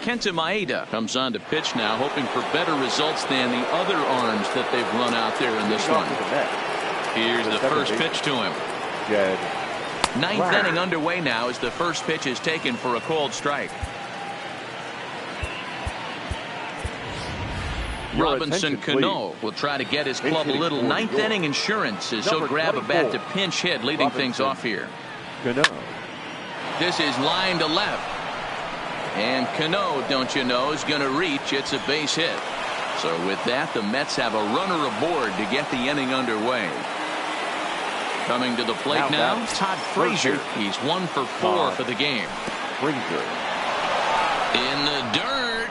S1: Kenta Maeda comes on to pitch now, hoping for better results than the other arms that they've run out there in this one. Here's the first pitch to him. 9th inning underway now as the first pitch is taken for a called strike. Robinson Cano will try to get his club a little ninth inning insurance as he'll grab a bat to pinch hit, leading things off here.
S2: Cano.
S1: This is line to left. And Cano, don't you know, is going to reach. It's a base hit. So with that, the Mets have a runner aboard to get the inning underway. Coming to the plate now, Todd Frazier. He's 1 for 4 for the game.
S2: Frazier.
S1: In the dirt.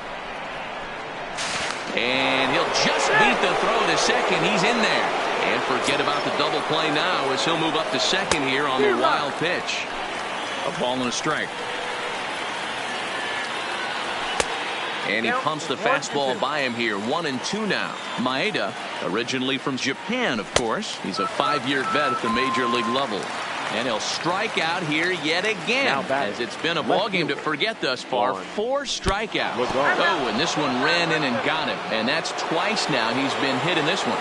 S1: And he'll just beat the throw to second. He's in there. And forget about the double play now as he'll move up to second here on the wild pitch. A ball and a strike. And he pumps the fastball by him here. 1-2 now. Maeda, originally from Japan, of course. He's a 5-year vet at the major league level. And he'll strike out here yet again, as it's been a ball game to forget thus far. 4 strikeouts. Oh, and this one ran in and got him. And that's twice now he's been hit in this one.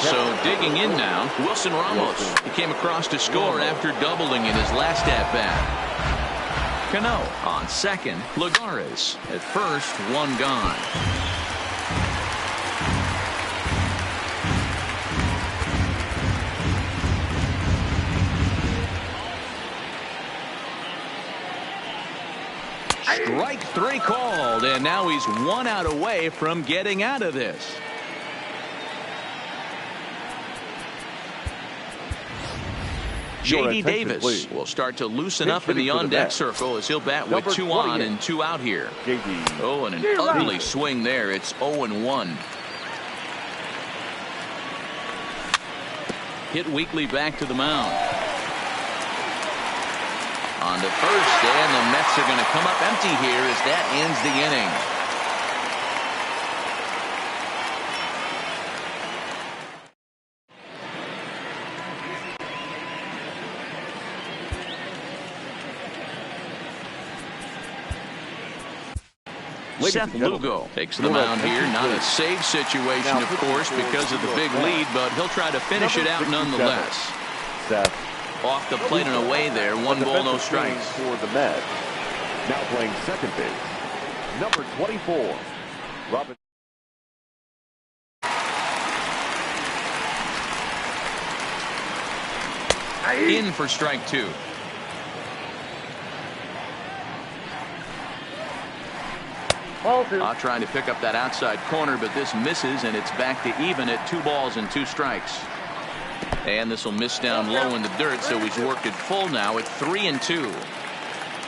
S1: So digging in now, Wilson Ramos. He came across to score after doubling in his last at-bat. Cano on second. Lagares at first. 1 gone. Strike 3 called, and now he's 1 out away from getting out of this. J.D. Davis will start to loosen up in the on-deck circle as he'll bat with 2 on and 2 out here. Oh, and an ugly swing there. It's 0-1. Hit weakly back to the mound. On to first, and the Mets are going to come up empty here as that ends the inning. Seth Lugo takes the mound here. Not a save situation, of course, because of the big lead, but he'll try to finish it out nonetheless. Off the plate and away there. 1 ball, no strikes.
S2: For the Mets. Now playing second base, number 24, Robinson.
S1: In for strike 2. Trying to pick up that outside corner, but this misses, and it's back to even at 2 balls and 2 strikes. And this will miss down low in the dirt, so he's worked it full now at 3-2.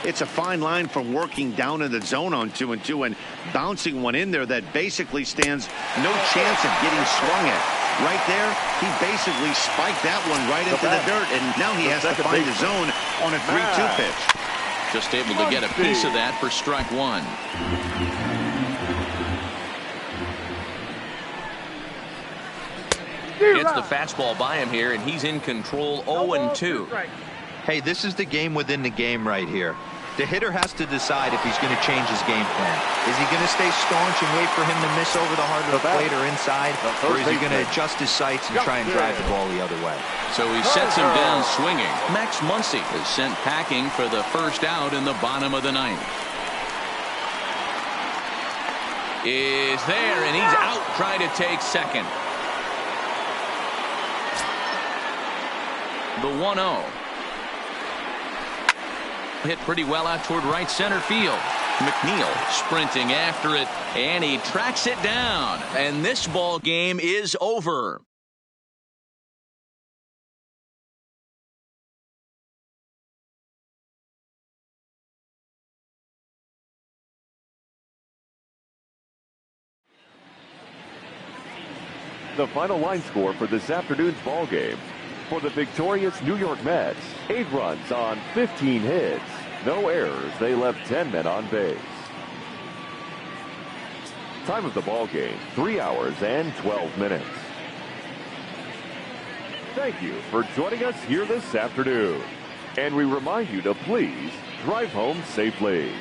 S3: It's a fine line from working down in the zone on 2-2 and bouncing one in there that basically stands no chance of getting swung at. Right there, he basically spiked that one right into the dirt, and now he has to find the zone on a 3-2 pitch.
S1: Just able to get a piece of that for strike 1. Gets the fastball by him here, and he's in control. 0-2.
S4: Hey, this is the game within the game right here. The hitter has to decide if he's going to change his game plan. Is he going to stay staunch and wait for him to miss over the heart of the plate or inside? Or is he going to adjust his sights and try and drive the ball the other way?
S1: So he sets him down swinging. Max Muncy is sent packing for the first out in the bottom of the 9th. Is there, and he's out trying to take second. The 1-0. Hit pretty well out toward right center field. McNeil sprinting after it, and he tracks it down. And this ball game is over.
S2: The final line score for this afternoon's ball game. For the victorious New York Mets, 8 runs on 15 hits. No errors. They left 10 men on base. Time of the ball game, 3 hours and 12 minutes. Thank you for joining us here this afternoon. And we remind you to please drive home safely.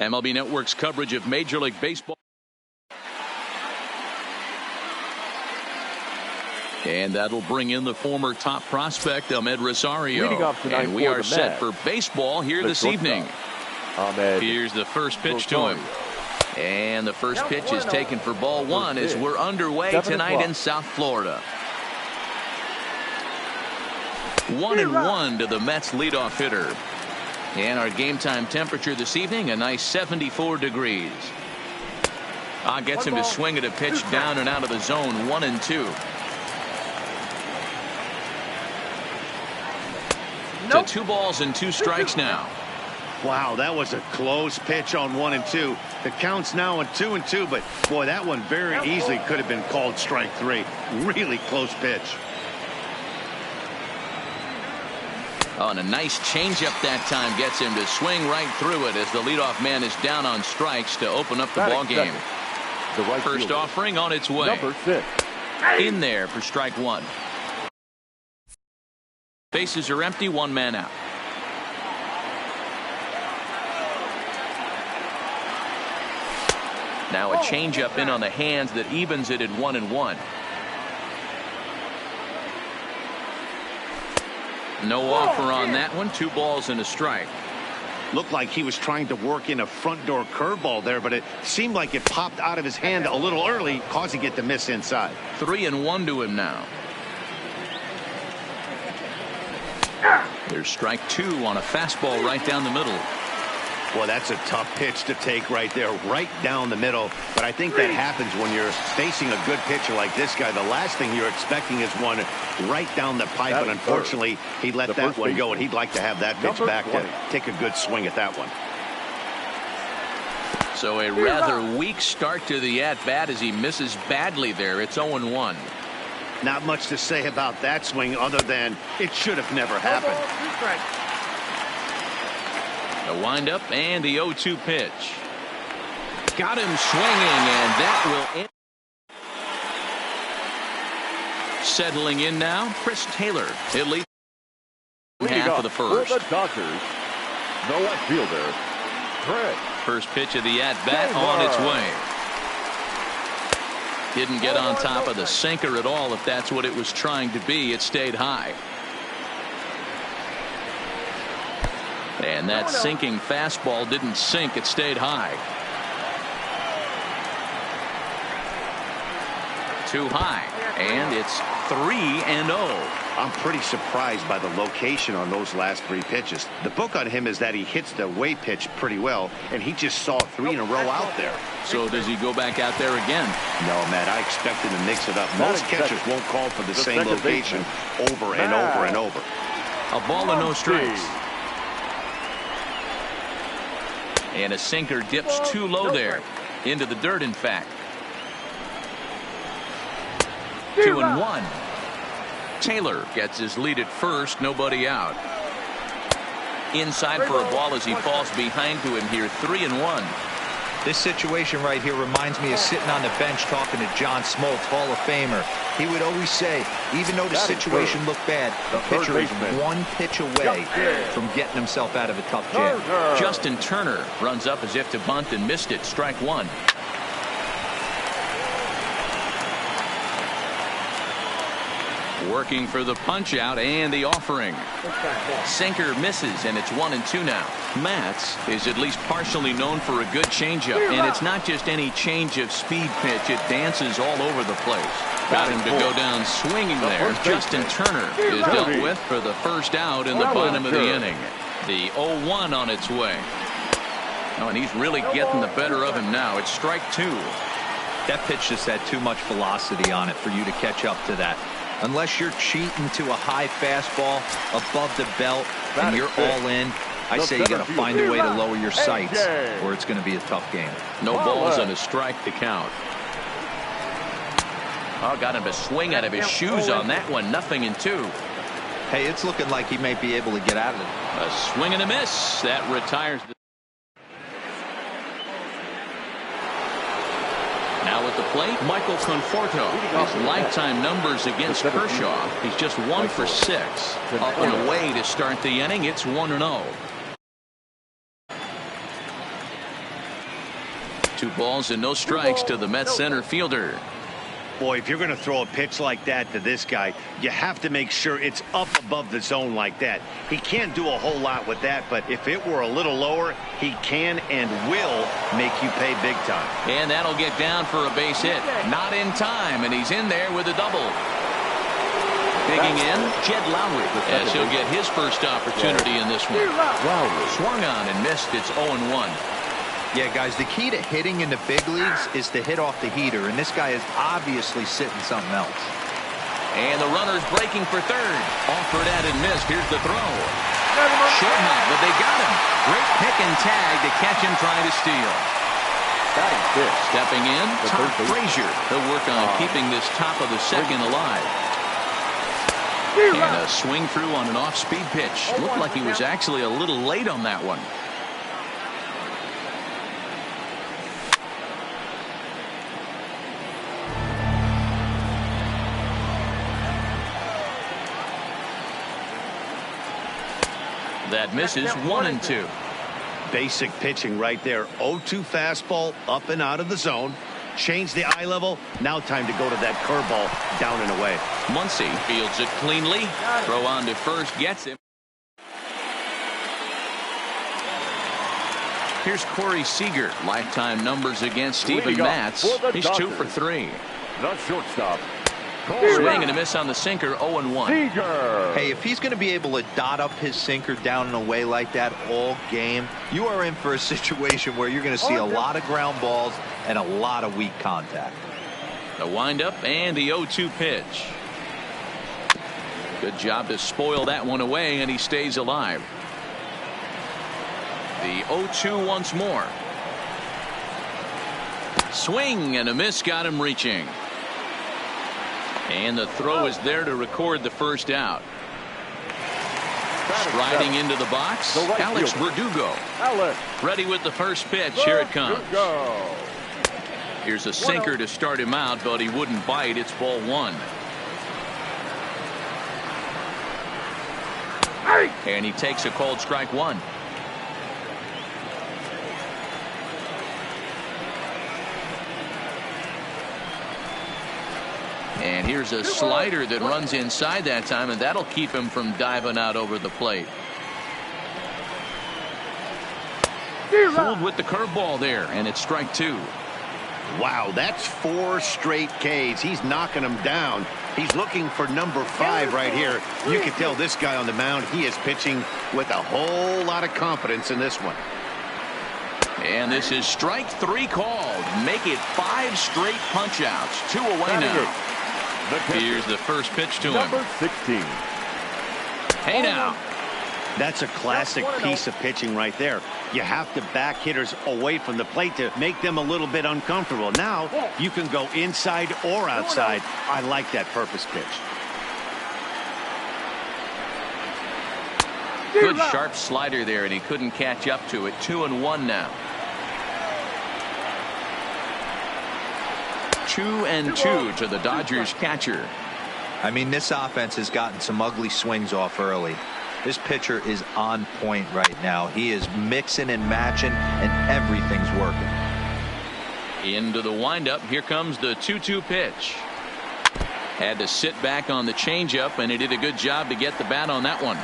S1: MLB Network's coverage of Major League Baseball. And that'll bring in the former top prospect, Ahmed Rosario. And we are set for baseball here this evening. Here's the first pitch to him. And the first pitch is taken for ball one as we're underway tonight in South Florida. 1-1 to the Mets leadoff hitter. And our game time temperature this evening, a nice 74 degrees. Gets him to swing at a pitch down and out of the zone, 1-2. To 2 balls and 2 strikes now.
S3: Wow, that was a close pitch on 1-2. The count's now at 2-2, but boy, that one very easily could have been called strike 3. Really close pitch.
S1: Oh, and a nice changeup that time gets him to swing right through it as the leadoff man is down on strikes to open up the ball game. First offering on its way. In there for strike 1. Bases are empty, 1 man out. Now a changeup in on the hands that evens it at 1-1. No offer on that one. 2 balls and a strike.
S3: Looked like he was trying to work in a front door curveball there, but it seemed like it popped out of his hand a little early, causing it to miss inside.
S1: 3-1 to him now. There's strike 2 on a fastball right down the middle.
S3: Well, that's a tough pitch to take right there, right down the middle. But I think that happens when you're facing a good pitcher like this guy. The last thing you're expecting is one right down the pipe, and unfortunately, he let that one go, and he'd like to have that pitch back to take a good swing at that one.
S1: So a rather weak start to the at-bat as he misses badly there. It's 0-1.
S3: Not much to say about that swing other than it should have never happened.
S1: The windup and the 0-2 pitch. Got him swinging, and that will end. Settling in now, Chris Taylor. At least half of the first.
S2: For the Dodgers, no outfielder, Chris.
S1: First pitch of the at-bat on its way. Didn't get on top of the sinker at all. If that's what it was trying to be, it stayed high. And that sinking fastball didn't sink. It stayed high. Too high. And it's 3-0.
S3: I'm pretty surprised by the location on those last 3 pitches. The book on him is that he hits the way pitch pretty well, and he just saw 3 in a row out there.
S1: So does he go back out there again?
S3: No, Matt, I expect him to mix it up. Most catchers won't call for the same location over and over and over.
S1: A ball and no strikes. And a sinker dips too low there. Into the dirt, in fact. 2-1. Taylor gets his lead at first. Nobody out. Inside for a ball as he falls behind to him here. 3-1.
S4: This situation right here reminds me of sitting on the bench talking to John Smoltz, Hall of Famer. He would always say, even though the situation looked bad, the pitcher is 1 pitch away from getting himself out of a tough jam.
S1: Justin Turner runs up as if to bunt and missed it. Strike 1. Working for the punch out and the offering. Sinker misses, and it's 1-2 now. Matz is at least partially known for a good changeup, and it's not just any change of speed pitch. It dances all over the place. Got him to go down swinging there. Justin Turner is dealt with for the first out in the bottom of the inning. The 0-1 on its way. Oh, and he's really getting the better of him now. It's strike 2.
S4: That pitch just had too much velocity on it for you to catch up to that. Unless you're cheating to a high fastball above the belt and you're all in, I say you got to find a way to lower your sights or it's going to be a tough game.
S1: No balls and a strike to count. Oh, got him to swing out of his shoes on that one. 0-2.
S4: Hey, it's looking like he may be able to get out of it.
S1: A swing and a miss. That retires the. Now at the plate, Michael Conforto. His lifetime numbers against Kershaw. He's just 1 for 6. Up and away to start the inning. It's 1-0. 2 balls and no strikes to the Mets center fielder.
S3: Boy, if you're going to throw a pitch like that to this guy, you have to make sure it's up above the zone like that. He can't do a whole lot with that, but if it were a little lower, he can and will make you pay big time.
S1: And that'll get down for a base hit. Not in time, and he's in there with a double. Digging in, Jed Lowry, as he'll get his first opportunity in this one. Lowry swung on and missed. It's 0-1.
S4: Yeah, guys, the key to hitting in the big leagues is to hit off the heater, and this guy is obviously sitting something else.
S1: And the runner's breaking for third. Offered at and missed. Here's the throw. Short hop, but they got him. Great pick and tag to catch him trying to steal. Stepping in, Todd Frazier. He'll work on keeping this top of the second alive. And a swing through on an off-speed pitch. Looked like he was actually a little late on that one. That misses. 1-2.
S3: Basic pitching right there. 0-2 fastball up and out of the zone. Change the eye level. Now time to go to that curveball down and away.
S1: Muncy fields it cleanly. Throw on to first, gets him. Here's Corey Seager. Lifetime numbers against Steven Matz. He's 2 for 3.
S2: The shortstop.
S1: Swing and a miss on the sinker. 0-1.
S2: Seager.
S4: Hey, if he's going to be able to dot up his sinker down and away like that all game, you are in for a situation where you're going to see a lot of ground balls and a lot of weak contact.
S1: The windup and the 0-2 pitch. Good job to spoil that one away, and he stays alive. The 0-2 once more. Swing and a miss got him reaching. And the throw is there to record the first out. Striding into the box, Alex Verdugo. Ready with the first pitch. Here it comes. Here's a sinker to start him out, but he wouldn't bite. It's ball 1. And he takes a called strike 1. And here's a slider that runs inside that time, and that'll keep him from diving out over the plate. Fooled with the curveball there, and it's strike 2.
S3: Wow, that's 4 straight Ks. He's knocking them down. He's looking for number 5 right here. You can tell this guy on the mound, he is pitching with a whole lot of confidence in this one.
S1: And this is strike 3 called. Make it 5 straight punch-outs. 2 away now. Here's the first pitch to him.
S2: Number 16.
S1: Hey now.
S3: That's a classic piece of pitching right there. You have to back hitters away from the plate to make them a little bit uncomfortable. Now you can go inside or outside. I like that purpose pitch.
S1: Good sharp slider there, and he couldn't catch up to it. 2-1 now. 2-2 to the Dodgers catcher.
S4: I mean, this offense has gotten some ugly swings off early. This pitcher is on point right now. He is mixing and matching, and everything's working.
S1: Into the windup. Here comes the 2-2 pitch. Had to sit back on the changeup, and he did a good job to get the bat on that one.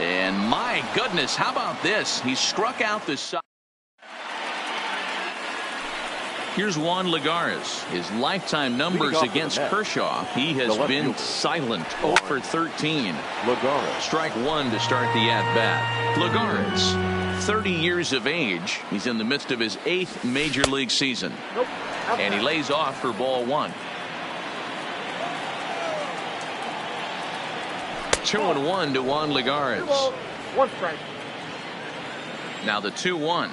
S1: And my goodness, how about this? He struck out the side. Here's Juan Lagares. His lifetime numbers against Kershaw. He has been silent. 0 for 13.
S2: Lagares.
S1: Strike 1 to start the at-bat. Lagares, 30 years of age. He's in the midst of his 8th major league season. And he lays off for ball 1. 2-1 to Juan Lagares.
S6: 1 strike.
S1: Now the 2-1.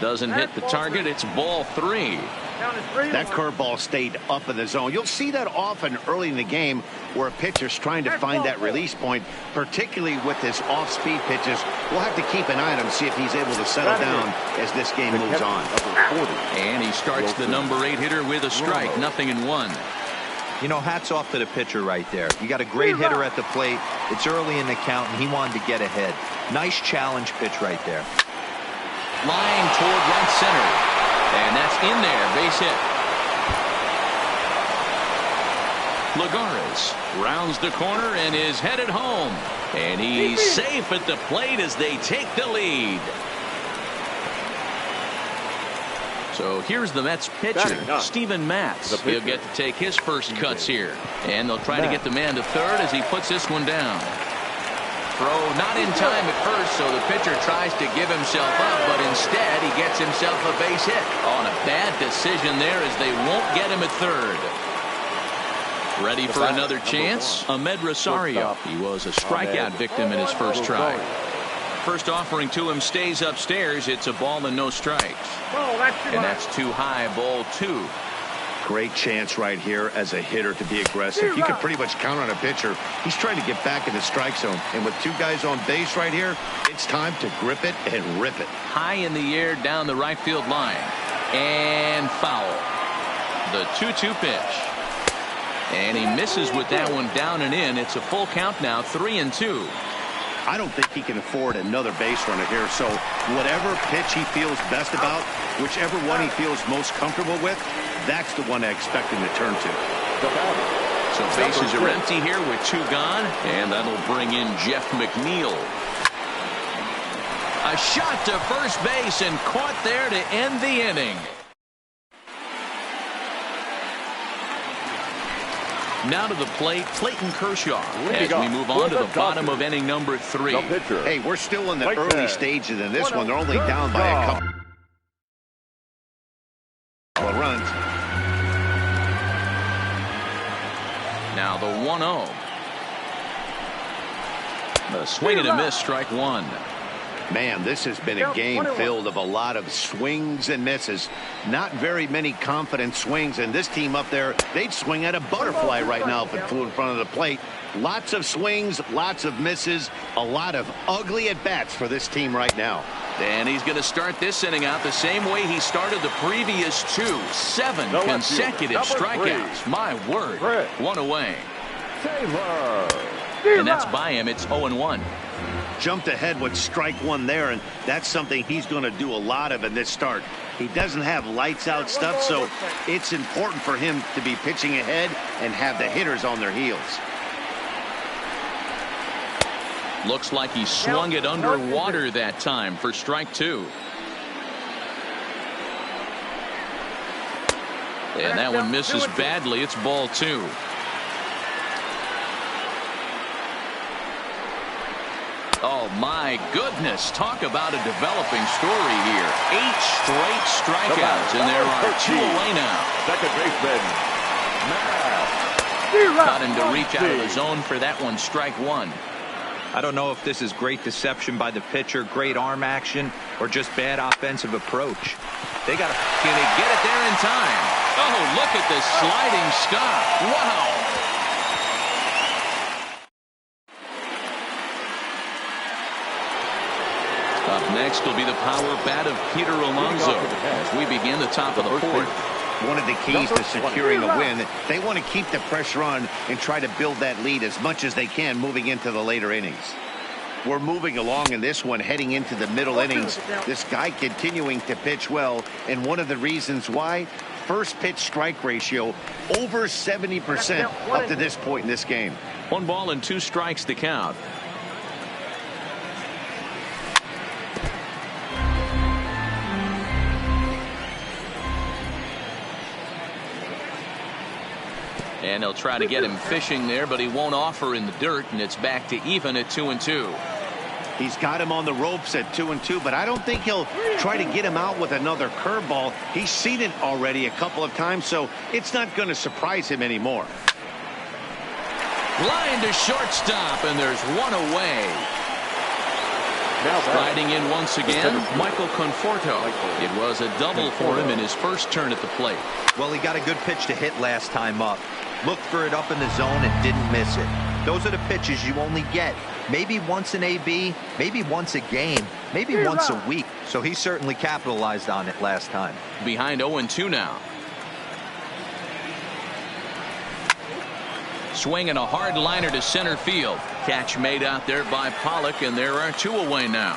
S1: Doesn't hit the target. It's ball 3.
S3: That curveball stayed up in the zone. You'll see that often early in the game where a pitcher's trying to find that release point, particularly with his off-speed pitches. We'll have to keep an eye on him, see if he's able to settle down as this game moves on.
S1: And he starts the number 8 hitter with a strike. 0-1.
S4: You know, hats off to the pitcher right there. You got a great hitter at the plate. It's early in the count, and he wanted to get ahead. Nice challenge pitch right there.
S1: Line toward right center. And that's in there. Base hit. Lagares rounds the corner and is headed home. And he's safe at the plate as they take the lead. So here's the Mets pitcher, Steven Matz. He'll get to take his first cuts here. And they'll try to get the man to third as he puts this one down. Throw not in time at first, so the pitcher tries to give himself up, but instead he gets himself a base hit on a bad decision there as they won't get him at third. Ready for another chance? Ahmed Rosario. He was a strikeout victim in his first try. First offering to him stays upstairs. It's a ball and no strikes. And that's too high, ball 2.
S3: Great chance right here as a hitter to be aggressive. You can pretty much count on a pitcher. He's trying to get back in the strike zone. And with 2 guys on base right here, it's time to grip it and rip it.
S1: High in the air down the right field line. And foul. The 2-2 pitch. And he misses with that one down and in. It's a full count now, 3-2.
S3: I don't think he can afford another base runner here. So whatever pitch he feels best about, whichever one he feels most comfortable with, that's the one I expect him to turn to.
S1: So bases are empty here with 2 gone, and that'll bring in Jeff McNeil. A shot to first base and caught there to end the inning. Now to the plate, Clayton Kershaw, as we move on to the bottom of inning number 3.
S3: Hey, we're still in the early stages in this one. They're only down by a couple of runs.
S1: Now the 1-0. A swing and a miss, strike 1.
S3: Man, this has been a game filled of a lot of swings and misses. Not very many confident swings, and this team up there, they'd swing at a butterfly right now if it flew in front of the plate. Lots of swings, lots of misses, a lot of ugly at-bats for this team right now.
S1: And he's going to start this inning out the same way he started the previous 2. 7 consecutive strikeouts. My word. 1 away. And that's by him. It's 0-1.
S3: Jumped ahead with strike 1 there, and that's something he's going to do a lot of in this start. He doesn't have lights out stuff, so it's important for him to be pitching ahead and have the hitters on their heels.
S1: Looks like he swung it underwater that time for strike 2. And that one misses badly. It's ball 2. Oh, my goodness. Talk about a developing story here. 8 straight strikeouts, and there are 2 away now.
S2: Second baseman,
S1: Got him to reach out of the zone for that one, strike 1.
S4: I don't know if this is great deception by the pitcher, great arm action, or just bad offensive approach.
S1: They got to. Can he get it there in time? Oh, look at the sliding stop. Wow. Up next will be the power bat of Peter Alonso as we begin the top of the 4th.
S3: One of the keys to securing a win, they want to keep the pressure on and try to build that lead as much as they can moving into the later innings. We're moving along in this one, heading into the middle innings. This guy continuing to pitch well, and one of the reasons why, first pitch strike ratio over 70% up to this point in this game.
S1: 1 ball and 2 strikes to count. And they'll try to get him fishing there, but he won't offer in the dirt, and it's back to even at 2-2.
S3: He's got him on the ropes at 2-2, but I don't think he'll try to get him out with another curveball. He's seen it already a couple of times, so it's not going to surprise him anymore.
S1: Line to shortstop, and there's 1 away. Riding in once again, Michael Conforto. It was a double for him in his first turn at the plate.
S4: Well, he got a good pitch to hit last time up. Looked for it up in the zone and didn't miss it. Those are the pitches you only get maybe once in AB, maybe once a game, maybe once a week. So he certainly capitalized on it last time.
S1: Behind 0-2 now. Swinging a hard liner to center field. Catch made out there by Pollock, and there are 2 away now.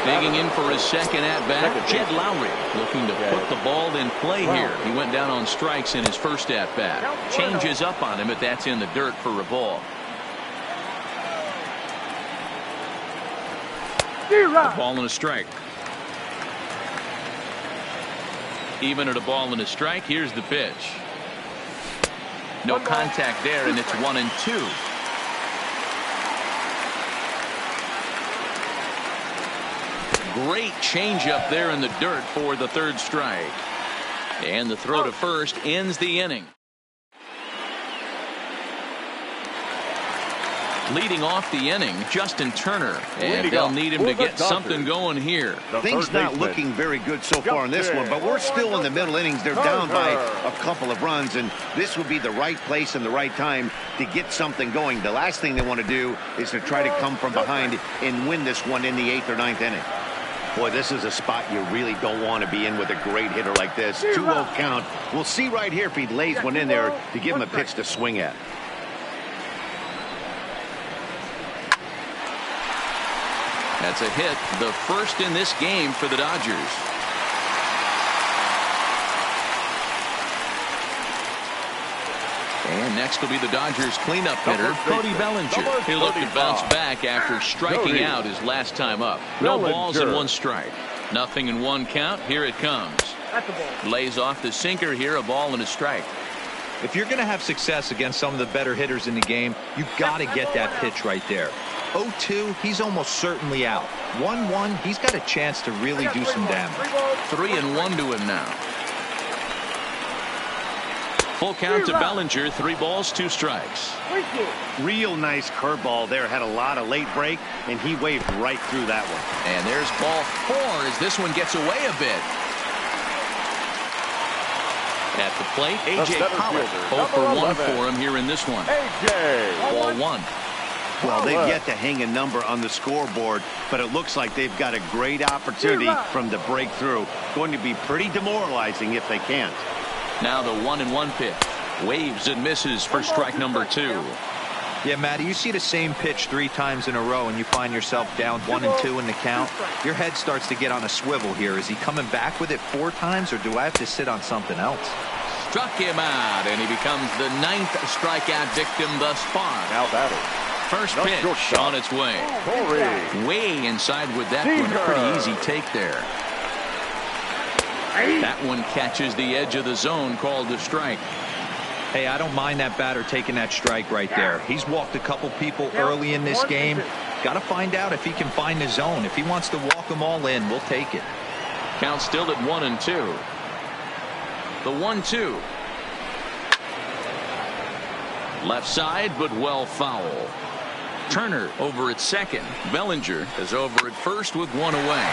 S1: Digging in for his second at-bat, Jed Lowry looking to put the ball in play here. He went down on strikes in his first at-bat. Changes up on him, but that's in the dirt for a ball. A ball and a strike. Even at a ball and a strike, here's the pitch. No contact there, and it's 1-2. Great changeup there in the dirt for the 3rd strike. And the throw to first ends the inning. Leading off the inning, Justin Turner. And they'll need him to get something going here.
S3: Things not looking very good so far in this one, but we're still in the middle innings. They're down by a couple of runs, and this would be the right place and the right time to get something going. The last thing they want to do is to try to come from behind and win this one in the 8th or 9th inning. Boy, this is a spot you really don't want to be in with a great hitter like this. 2-0 count. We'll see right here if he lays one in there to give him a pitch to swing at.
S1: That's a hit, the first in this game for the Dodgers. And next will be the Dodgers cleanup hitter, Cody Bellinger. He looked to bounce back after striking out his last time up. No balls and 1 strike. Nothing in 1 count. Here it comes. Lays off the sinker here, a ball and a strike.
S4: If you're going to have success against some of the better hitters in the game, you've got to get that pitch right there. 0-2, he's almost certainly out. 1-1, he's got a chance to really do some damage.
S1: 3-1 to him now. Full count to Bellinger, 3 balls, 2 strikes.
S3: Real nice curveball there. Had a lot of late break, and he waved right through that one.
S1: And there's ball 4 as this one gets away a bit. At the plate, A.J. Pollock. 0 for 1 for him here in this one. Ball 1.
S3: Well, they've yet to hang a number on the scoreboard, but it looks like they've got a great opportunity from the breakthrough. Going to be pretty demoralizing if they can't.
S1: Now the 1-1 pitch. Waves and misses for strike number 2.
S4: Yeah, Matty, you see the same pitch 3 times in a row and you find yourself down 1-2 in the count. Your head starts to get on a swivel here. Is he coming back with it 4 times, or do I have to sit on something else?
S1: Struck him out, and he becomes the 9th strikeout victim thus far.
S2: Now batting.
S1: First pitch on its way. Way inside with that one. A pretty easy take there. That one catches the edge of the zone, called a strike.
S4: Hey, I don't mind that batter taking that strike right there. He's walked a couple people early in this game. Got to find out if he can find the zone. If he wants to walk them all in, we'll take it.
S1: Count still at 1-2. The 1-2. Left side, but well foul. Turner over at second. Bellinger is over at first with 1 away.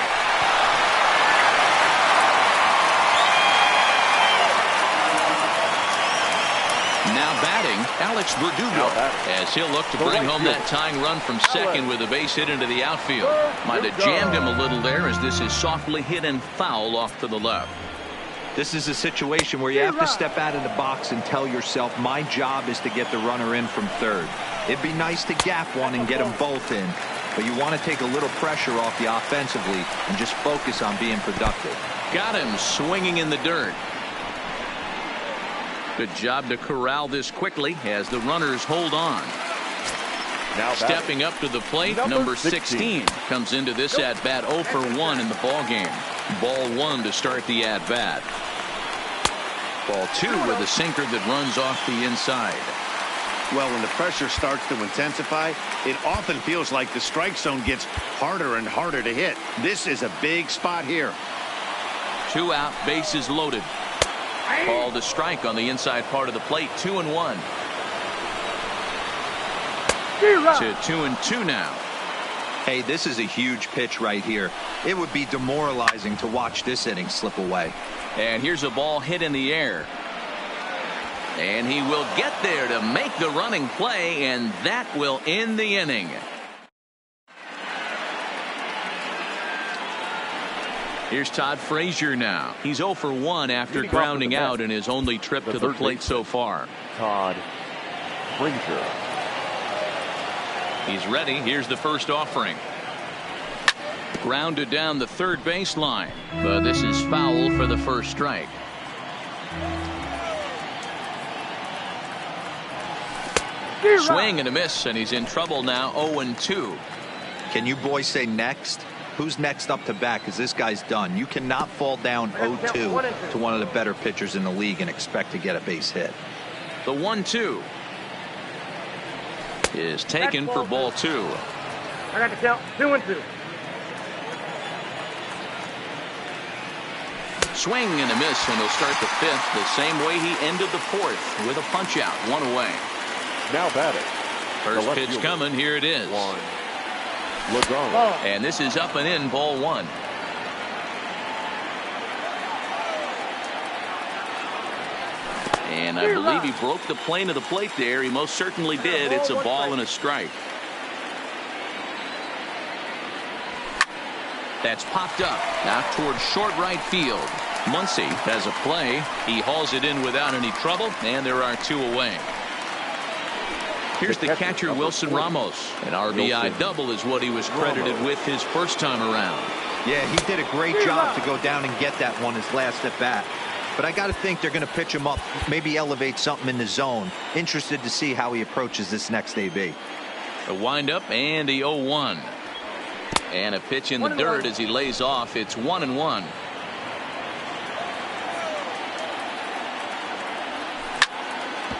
S1: Now batting, Alex Verdugo, as he'll look to bring home that tying run from second with a base hit into the outfield. Might have jammed him a little there, as this is softly hit and foul off to the left.
S4: This is a situation where you have to step out of the box and tell yourself, my job is to get the runner in from third. It'd be nice to gap one and get them both in, but you want to take a little pressure off you offensively and just focus on being productive.
S1: Got him swinging in the dirt. Good job to corral this quickly as the runners hold on. Now stepping up to the plate, number 16 comes into this at-bat 0 for 1 in the ball game. Ball 1 to start the at-bat. Ball 2 with a sinker that runs off the inside.
S3: Well, when the pressure starts to intensify, it often feels like the strike zone gets harder and harder to hit. This is a big spot here.
S1: 2 out, bases loaded. Called a strike on the inside part of the plate. 2-1. To 2-2 now.
S4: Hey, this is a huge pitch right here. It would be demoralizing to watch this inning slip away.
S1: And here's a ball hit in the air. And he will get there to make the running play, and that will end the inning. Here's Todd Frazier now. He's 0 for 1 after grounding out in his only trip to the plate so far.
S2: Todd Frazier.
S1: He's ready. Here's the first offering. Grounded down the third baseline, but this is foul for the first strike. Swing and a miss, and he's in trouble now. 0-2.
S4: Can you boys say next? Who's next up to bat? Because this guy's done. You cannot fall down 0-2 to one of the better pitchers in the league and expect to get a base hit.
S1: The 1-2 is taken for ball 2.
S6: I got the count. 2-2.
S1: Swing and a miss, and he'll start the fifth the same way he ended the fourth with a punch out. 1 away.
S2: Now batting.
S1: First pitch coming. Here it is. And this is up and in, ball 1. And I believe he broke the plane of the plate there. He most certainly did. It's a ball and a strike. That's popped up out towards short right field. Muncy has a play. He hauls it in without any trouble, and there are 2 away. Here's the catcher, Wilson Ramos. An RBI double is what he was credited with his first time around.
S4: Yeah, he did a great job to go down and get that one his last at bat. But I got to think they're going to pitch him up, maybe elevate something in the zone. Interested to see how he approaches this next AB.
S1: A windup and the 0-1. And a pitch in the dirt as he lays off. It's 1-1.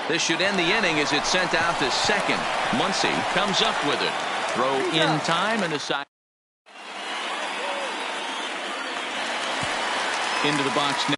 S1: This should end the inning as it's sent out to second. Muncy comes up with it. Throw in time and the side. Into the box now.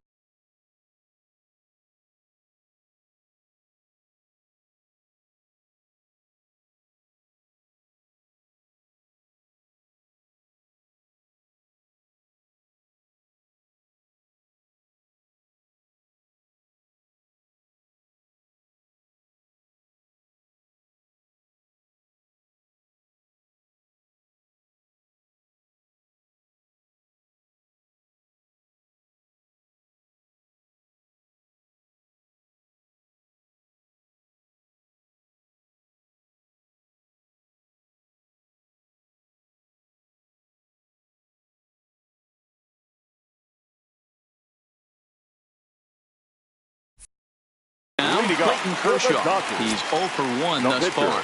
S1: Clayton Kershaw. He's 0 for 1 thus far.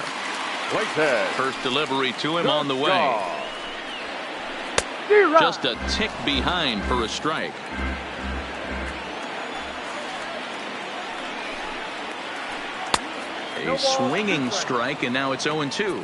S1: First delivery to him on the way. Just a tick behind for a strike. A swinging strike, and now it's 0-2.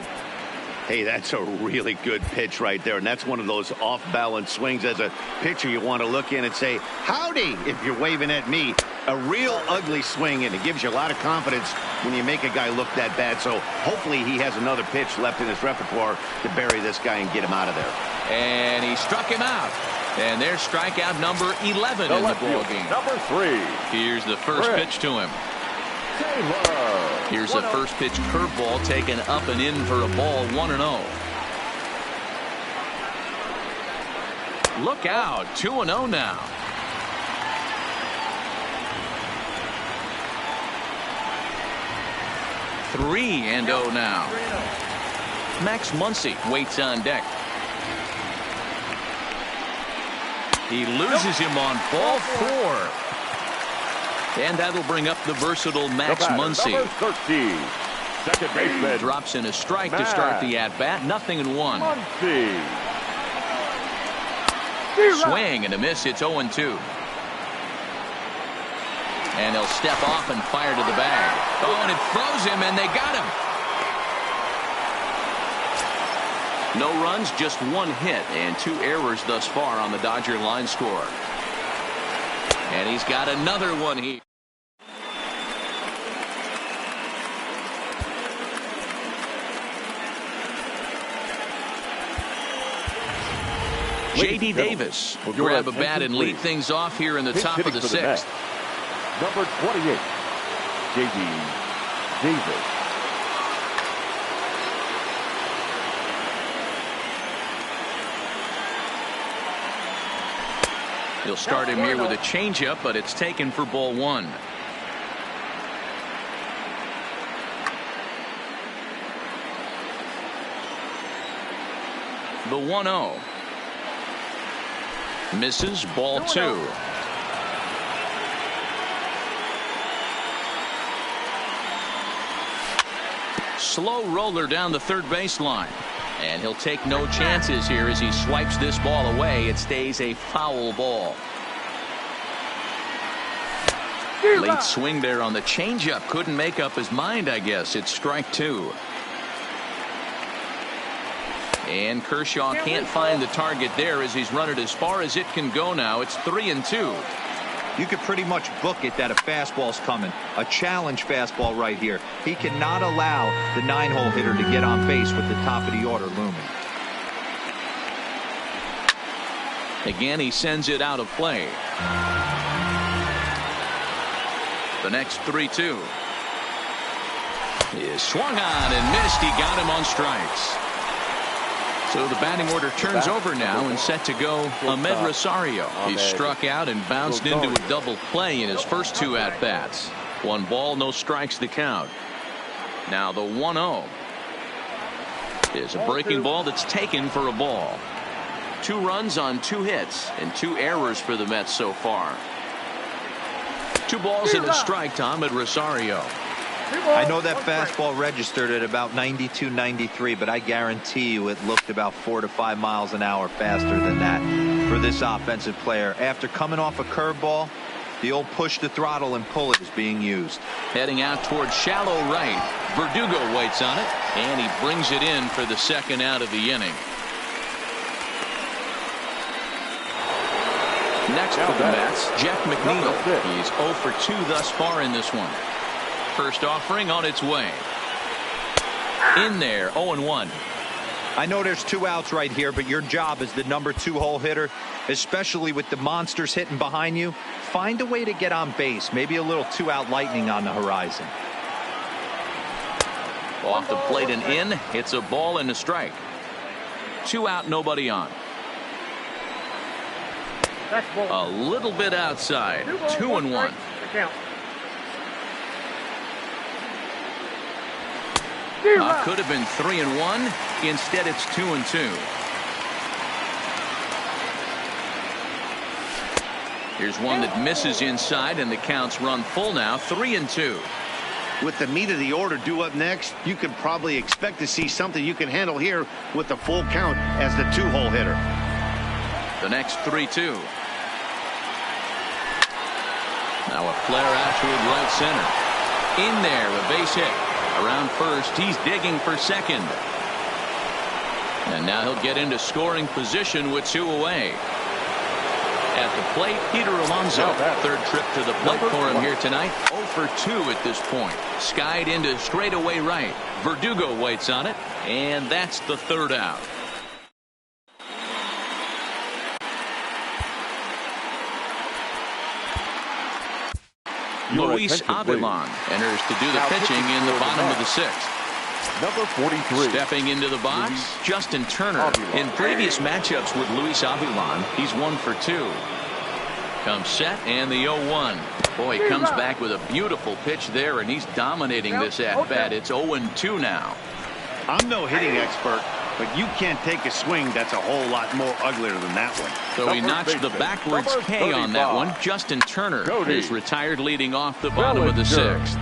S3: Hey, that's a really good pitch right there, and that's one of those off-balance swings. As a pitcher, you want to look in and say, howdy, if you're waving at me. A real ugly swing, and it gives you a lot of confidence when you make a guy look that bad. So hopefully he has another pitch left in his repertoire to bury this guy and get him out of there.
S1: And he struck him out. And there's strikeout number 11 in the ball game.
S2: Number 3.
S1: Here's the first pitch to him. Here's a first pitch curveball taken up and in for a ball. 1-0. Look out. 2-0 now. Three and 0 now. Max Muncy waits on deck. He loses him on ball 4. And that'll bring up the versatile Max Muncy.
S2: Number 13, second baseman.
S1: Drops in a strike to start the at-bat. 0-1.
S2: Muncy.
S1: Swing and a miss. It's 0-2. And he'll step off and fire to the bag. Oh, and it throws him, and they got him. No runs, just 1 hit, and 2 errors thus far on the Dodger line score. And he's got another one here. J.D. Davis will grab a bat and lead things off here in the top of the 6th.
S2: Number 28, J.D. Davis.
S1: He'll start him here with a changeup, but it's taken for ball one. The 1-0. Misses, ball two. Slow roller down the third baseline. And he'll take no chances here as he swipes this ball away. It stays a foul ball. Late swing there on the changeup. Couldn't make up his mind, I guess. It's strike two. And Kershaw can't find the target there as he's run it as far as it can go now. It's 3-2.
S4: You could pretty much book it that a fastball's coming. A challenge fastball right here. He cannot allow the 9-hole hitter to get on base with the top of the order looming.
S1: Again, he sends it out of play. The next 3-2 is swung on and missed. He got him on strikes. So the batting order turns over now and set to go Ahmed Rosario. He struck out and bounced into a double play in his first two at-bats. 1 ball, no strikes to count. Now the 1-0 is a breaking ball that's taken for a ball. 2 runs on 2 hits and 2 errors for the Mets so far. 2 balls and a strike to Ahmed Rosario.
S4: I know that fastball registered at about 92, 93, but I guarantee you it looked about 4 to 5 miles an hour faster than that for this offensive player. After coming off a curveball, the old push the throttle and pull it is being used.
S1: Heading out towards shallow right. Verdugo waits on it, and he brings it in for the second out of the inning. Next for the Mets, Jeff McNeil. He's 0 for 2 thus far in this one. First offering on its way. In there, 0-1.
S4: I know there's 2 outs right here, but your job as the number 2-hole hitter, especially with the monsters hitting behind you, find a way to get on base. Maybe a little 2-out lightning on the horizon.
S1: Off the plate and in. It's a ball and a strike. 2 out, nobody on. A little bit outside. 2-1. Could have been 3-1. Instead, it's 2-2. Here's one that misses inside, and the count's run full now. 3-2.
S3: With the meat of the order due up next, you could probably expect to see something you can handle here with the full count as the 2-hole hitter.
S1: The next 3-2. Now a flare out toward right center. In there, a base hit. Around first, he's digging for second. And now he'll get into scoring position with 2 away. At the plate, Peter Alonso. Third trip to the plate for him here tonight. 0 for 2 at this point. Skied into straightaway right. Verdugo waits on it, and that's the 3rd out. Luis Avilan enters to do the pitching in the bottom of the 6th.
S2: Number 43.
S1: Stepping into the box, Justin Turner. In previous matchups with Luis Avilan, he's 1 for 2. Comes set and the 0-1. Boy, he comes back with a beautiful pitch there, and he's dominating this at-bat. It's 0-2 now.
S3: I'm no hitting expert, but you can't take a swing that's a whole lot more uglier than that one.
S1: So he notched the backwards K on that one. Justin Turner is retired leading off the bottom of the 6th.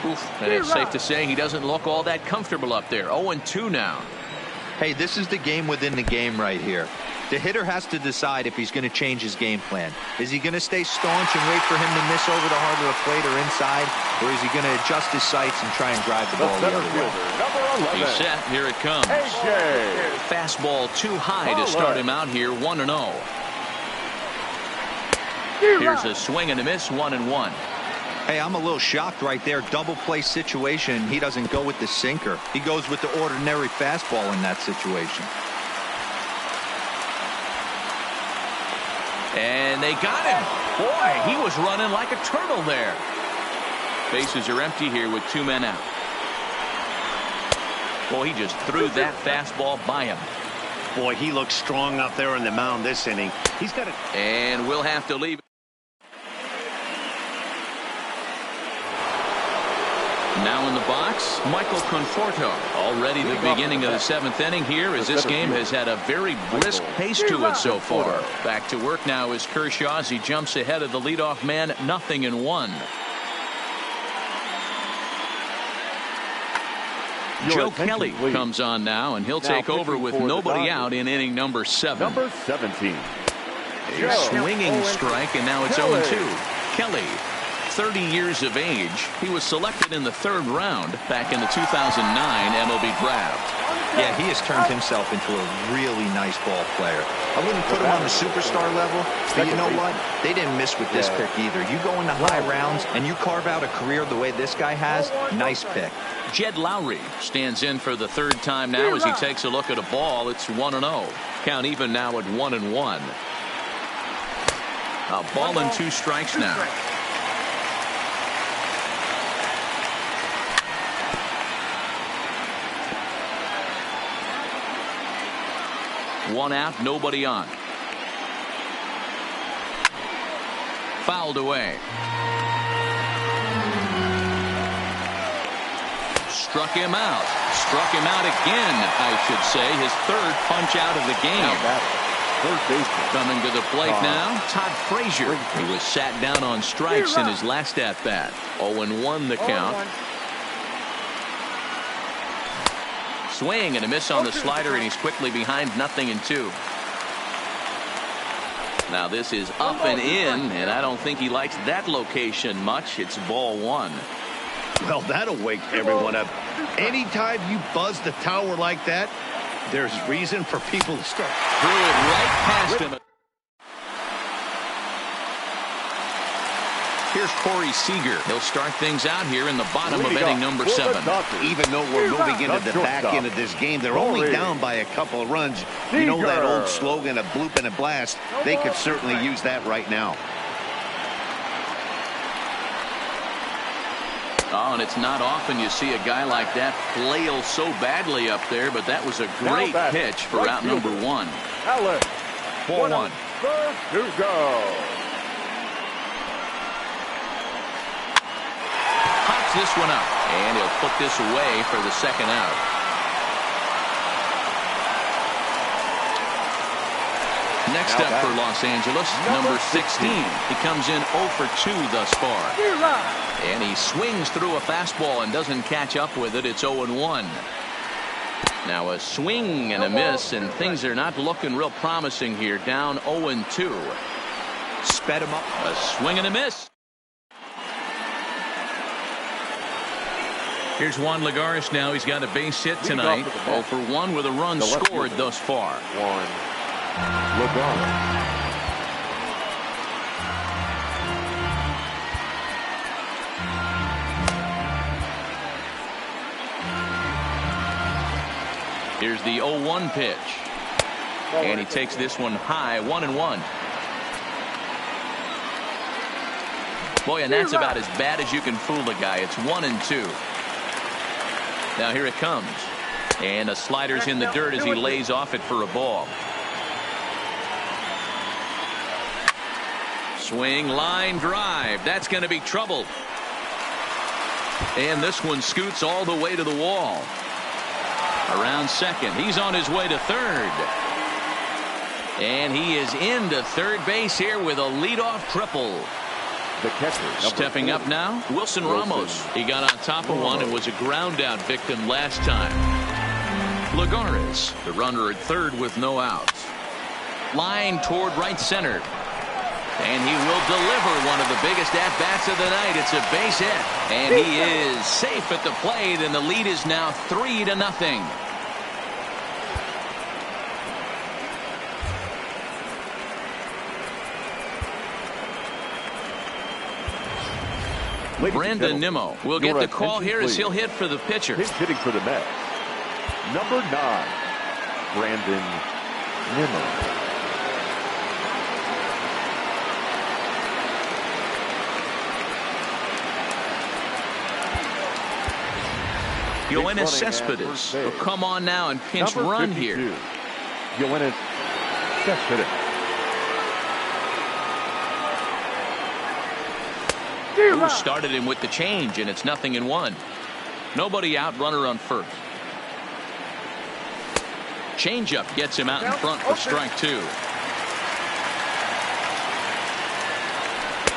S1: Oof, and it's safe to say he doesn't look all that comfortable up there. 0-2 now.
S4: Hey, this is the game within the game right here. The hitter has to decide if he's going to change his game plan. Is he going to stay staunch and wait for him to miss over the heart of the plate or inside? Or is he going to adjust his sights and try and drive the ball the other way?
S1: He's set. Here it comes. Fastball too high to start him out here. 1-0. Here's a swing and a miss. 1-1.
S4: Hey, I'm a little shocked right there. Double play situation. He doesn't go with the sinker. He goes with the ordinary fastball in that situation.
S1: And they got him. Boy, he was running like a turtle there. Bases are empty here with 2 men out. Boy, he just threw that fastball by him.
S3: Boy, he looks strong out there on the mound this inning. He's got it.
S1: And we'll have to leave. Now in the box, Michael Conforto. Already the beginning of the 7th inning here, as this game has had a very brisk pace to it so far. Back to work now is Kershaw as he jumps ahead of the leadoff man, 0-1. Joe Kelly comes on now, and he'll take over with nobody out in inning number 7.
S2: Number 17.
S1: A swinging strike, and now it's 0-2. Kelly, 30 years of age. He was selected in the 3rd round back in the 2009 MLB draft.
S4: Yeah, he has turned himself into a really nice ball player. I wouldn't put him on the superstar level, but you know what? They didn't miss with this pick either. You go into high rounds and you carve out a career the way this guy has, nice pick.
S1: Jed Lowry stands in for the 3rd time now as he takes a look at a ball. It's 1-0. Count even now at 1-1. A ball and 2 strikes now. One out, nobody on. Fouled away. Struck him out. Struck him out again, I should say. His 3rd punch out of the game. Coming to the plate now, Todd Frazier. He was sat down on strikes in his last at-bat. 0-1 the count. Swing and a miss on the slider, and he's quickly behind 0-2. Now this is up and in, and I don't think he likes that location much. It's ball 1.
S3: Well, that'll wake everyone up. Anytime you buzz the tower like that, there's reason for people to start.
S1: Threw it right past him. Here's Corey Seager. He'll start things out here in the bottom of inning number 7.
S3: Even though we're moving into the back end of this game, they're only down by a couple of runs. You know that old slogan, a bloop and a blast. They could certainly use that right now.
S1: Oh, and it's not often you see a guy like that flail so badly up there, but that was a great pitch for out number 1. Ball 1.
S2: To go.
S1: Pops this one up, and he'll put this away for the 2nd out. Next up for Los Angeles, number 16. He comes in 0 for 2 thus far. And he swings through a fastball and doesn't catch up with it. It's 0-1. Now a swing and a miss, and things are not looking real promising here. Down 0-2.
S4: Sped him up.
S1: A swing and a miss. Here's Juan Lagares now. He's got a base hit tonight. 0 for 1 with a run scored thus far.
S2: Lagares.
S1: Here's the 0-1 pitch. And he takes this one high, 1-1. Boy, and that's about as bad as you can fool a guy. It's 1-2. Now here it comes. And a slider's in the dirt as he lays off it for a ball. Swing, line drive. That's going to be trouble. And this one scoots all the way to the wall. Around second. He's on his way to 3rd. And he is into 3rd base here with a leadoff triple.
S2: The catcher.
S1: Stepping up now, Wilson Ramos. He got on top of one and was a ground out victim last time. Lagares, the runner at 3rd with no outs. Line toward right center. And he will deliver one of the biggest at-bats of the night. It's a base hit. And he is safe at the plate, and the lead is now 3-0. Brandon Nimmo will get the call here as he'll hit for the pitcher.
S2: He's hitting for the Mets. Number 9, Brandon Nimmo.
S1: Yoenis Cespedes will come on now and pinch run here.
S2: Yoenis Cespedes.
S1: Who started him with the change, and it's 0-1. Nobody out, runner on first. Changeup gets him out in front for strike 2.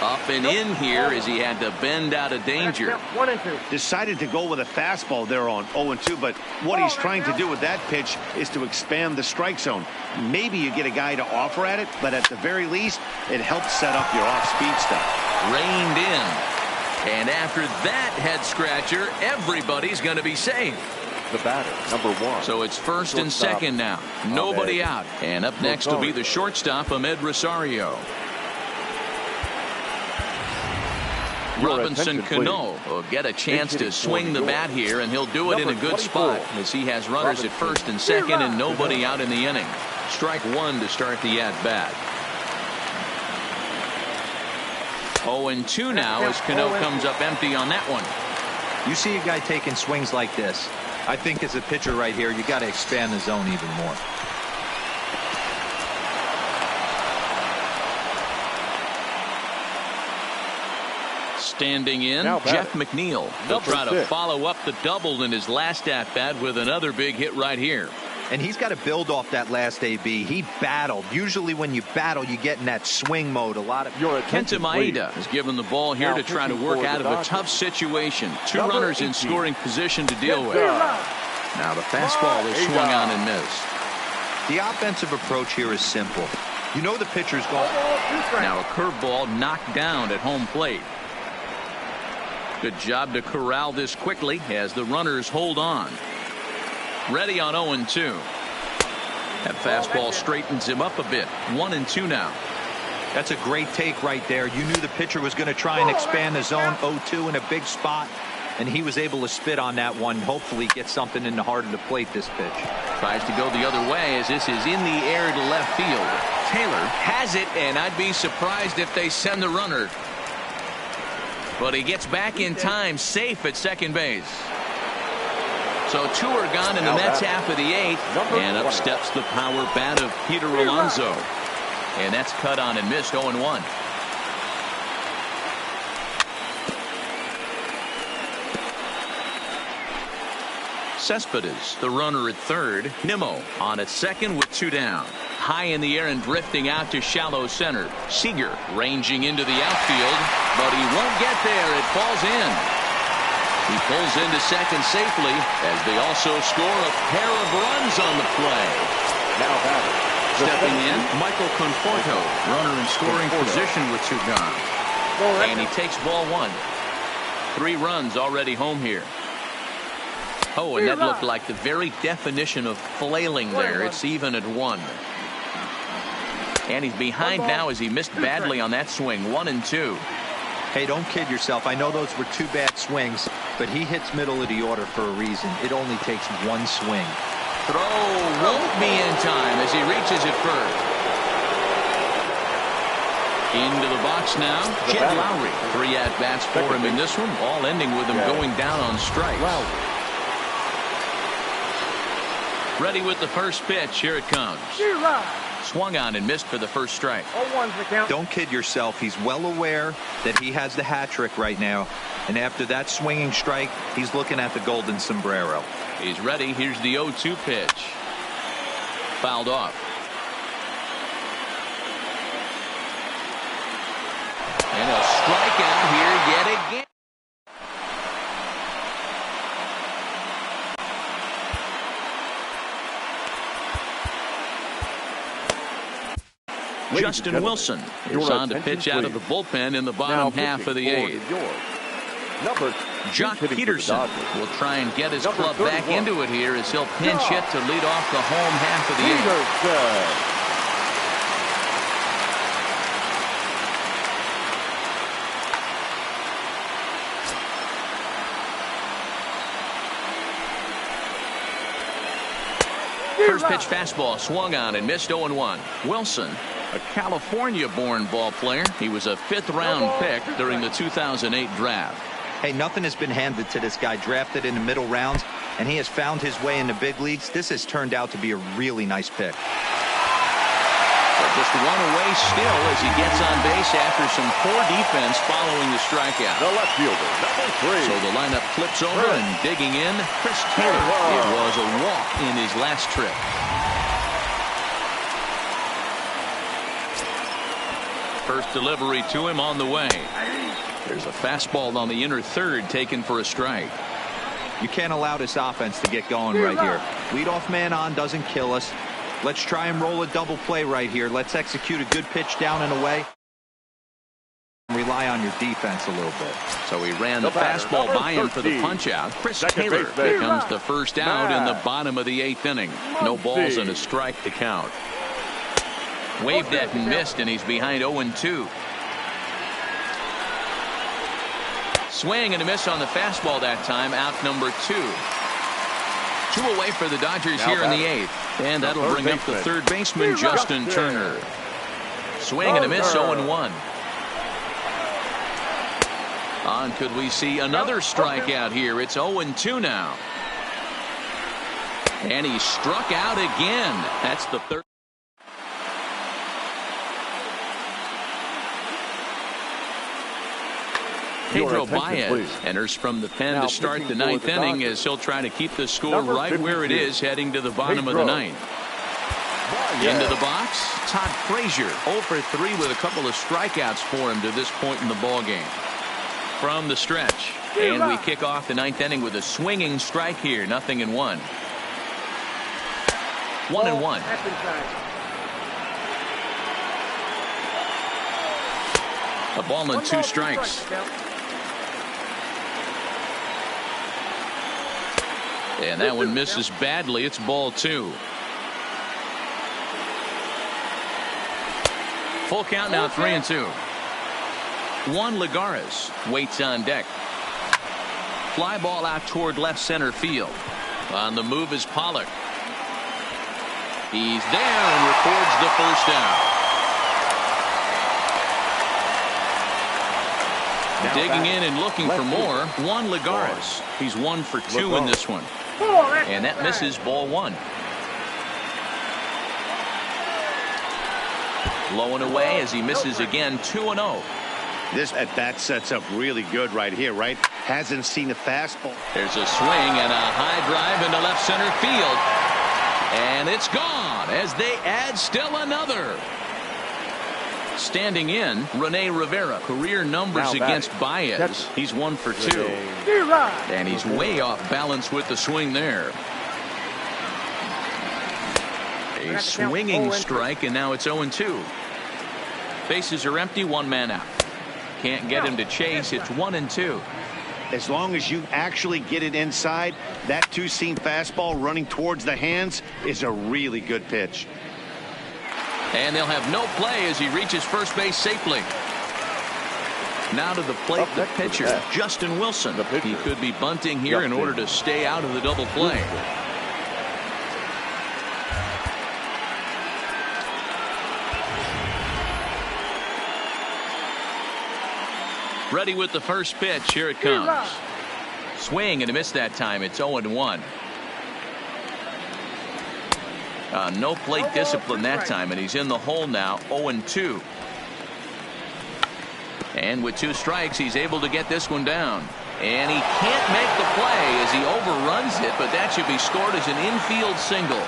S1: Up and in here as he had to bend out of danger.
S6: 1-2.
S3: Decided to go with a fastball there on 0-2, but what he's trying to do with that pitch is to expand the strike zone. Maybe you get a guy to offer at it, but at the very least, it helps set up your off-speed stuff.
S1: Reined in. And after that head scratcher, everybody's going to be safe.
S2: The batter, number 1.
S1: So it's first and second now. Nobody out. And up next will be the shortstop, Ahmed Rosario. Robinson Cano will get a chance to swing the bat here, and he'll do it in a good spot as he has runners at first and second and nobody out in the inning. Strike 1 to start the at-bat. 0-2 now as Cano comes up empty on that one.
S4: You see a guy taking swings like this. I think as a pitcher right here, you got to expand the zone even more.
S1: Standing in, Jeff McNeil. They'll try to follow up the double in his last at-bat with another big hit right here.
S4: And he's got to build off that last AB. He battled. Usually when you battle, you get in that swing mode. A lot of
S1: Kenta Maeda is given the ball here to try to work out of a tough situation. 2 runners in scoring position to deal with. Now the fastball is swung on and missed.
S4: The offensive approach here is simple. You know the pitcher's going.
S1: Now a curveball knocked down at home plate. Good job to corral this quickly as the runners hold on. Ready on 0-2. That fastball straightens him up a bit. 1-2 now.
S4: That's a great take right there. You knew the pitcher was going to try and expand the zone. 0-2 in a big spot, and he was able to spit on that one. Hopefully get something in the heart of the plate this pitch.
S1: Tries to go the other way as this is in the air to left field. Taylor has it, and I'd be surprised if they send the runner. But he gets back in time, safe at second base. So 2 are gone in the Mets half of the 8th, and up steps the power bat of Peter Alonso. And that's cut on and missed. 0-1. Cespedes, the runner at third. Nimmo on at second with 2 down. High in the air and drifting out to shallow center. Seager ranging into the outfield, but he won't get there. It falls in. He pulls into second safely as they also score a pair of runs on the play.
S2: Now batter.
S1: Stepping in, Michael Conforto, runner in scoring position with 2 gone. And he takes ball 1. 3 runs already home here. Oh, and that looked like the very definition of flailing there. It's even at 1. And he's behind now as he missed badly on that swing. 1-2.
S4: Hey, don't kid yourself. I know those were 2 bad swings, but he hits middle of the order for a reason. It only takes 1 swing.
S1: Throw won't be in time as he reaches it first. Into the box now, Jed Lowry. 3 at-bats for him in this one, all ending with him going down on strikes. Ready with the first pitch. Here it comes. Swung on and missed for the first strike.
S6: 0-1's the count.
S4: Don't kid yourself. He's well aware that he has the hat trick right now. And after that swinging strike, he's looking at the golden sombrero.
S1: He's ready. Here's the 0-2 pitch. Fouled off. And a strikeout here yet again. Justin Wilson is on to pitch out of the bullpen in the bottom half of the 8th. Jock Peterson will try and get his club back into it here as he'll pinch hit to lead off the home half of the 8th. First pitch fastball swung on and missed. 0-1. Wilson, a California-born ball player. He was a 5th-round pick during the 2008 draft.
S4: Hey, nothing has been handed to this guy. Drafted in the middle rounds, and he has found his way in the big leagues. This has turned out to be a really nice pick.
S1: Just one away still as he gets on base after some poor defense following the strikeout.
S2: The left fielder, number 3.
S1: So the lineup flips over and digging in, Chris Taylor. It was a walk in his last trip. First delivery to him on the way. There's a fastball on the inner third taken for a strike.
S4: You can't allow this offense to get going right here. Leadoff man on doesn't kill us. Let's try and roll a double play right here. Let's execute a good pitch down and away. Rely on your defense a little bit.
S1: So he ran the fastball by him for the punch out. Chris Taylor becomes the first out in the bottom of the 8th inning. No balls and a strike to count. Waved at and missed, and he's behind 0-2. Swing and a miss on the fastball that time. Out number 2. 2 away for the Dodgers here in the 8th. And that'll bring up the third baseman, Justin Turner. Swing and a miss, 0-1. On, could we see another strikeout here? It's 0-2 now. And he struck out again. That's the third. Pedro Baez enters from the pen to start the 9th inning as he'll try to keep the score right where it is heading to the bottom of the 9th. Into the box, Todd Frazier 0 for 3 with a couple of strikeouts for him to this point in the ball game. From the stretch, and we kick off the 9th inning with a swinging strike here. 0-1. 1-1. A ball and 2 strikes. And that one misses badly. It's ball 2. Full count now, 3-2. Juan Lagares waits on deck. Fly ball out toward left center field. On the move is Pollock. He's there and records the first out. Digging in and looking for more, Juan Lagares. He's 1 for 2 in this one. And that misses, ball 1. Low and away as he misses again, 2-0.
S3: This at bat sets up really good right here, right? Hasn't seen a fastball.
S1: There's a swing and a high drive into left center field. And it's gone as they add still another. Standing in, Rene Rivera. Career numbers against Baez. He's 1 for 2. And he's way off balance with the swing there. A swinging strike, and now it's 0-2. Bases are empty, 1 man out. Can't get him to chase. It's 1-2.
S3: As long as you actually get it inside, that 2-seam fastball running towards the hands is a really good pitch.
S1: And they'll have no play as he reaches first base safely. Now to the plate, the pitcher, Justin Wilson. He could be bunting here in order to stay out of the double play. Ready with the first pitch. Here it comes. Swing and a miss that time. It's 0-1. No plate discipline that time, and he's in the hole now. 0-2. And with 2 strikes, he's able to get this one down. And he can't make the play as he overruns it, but that should be scored as an infield single.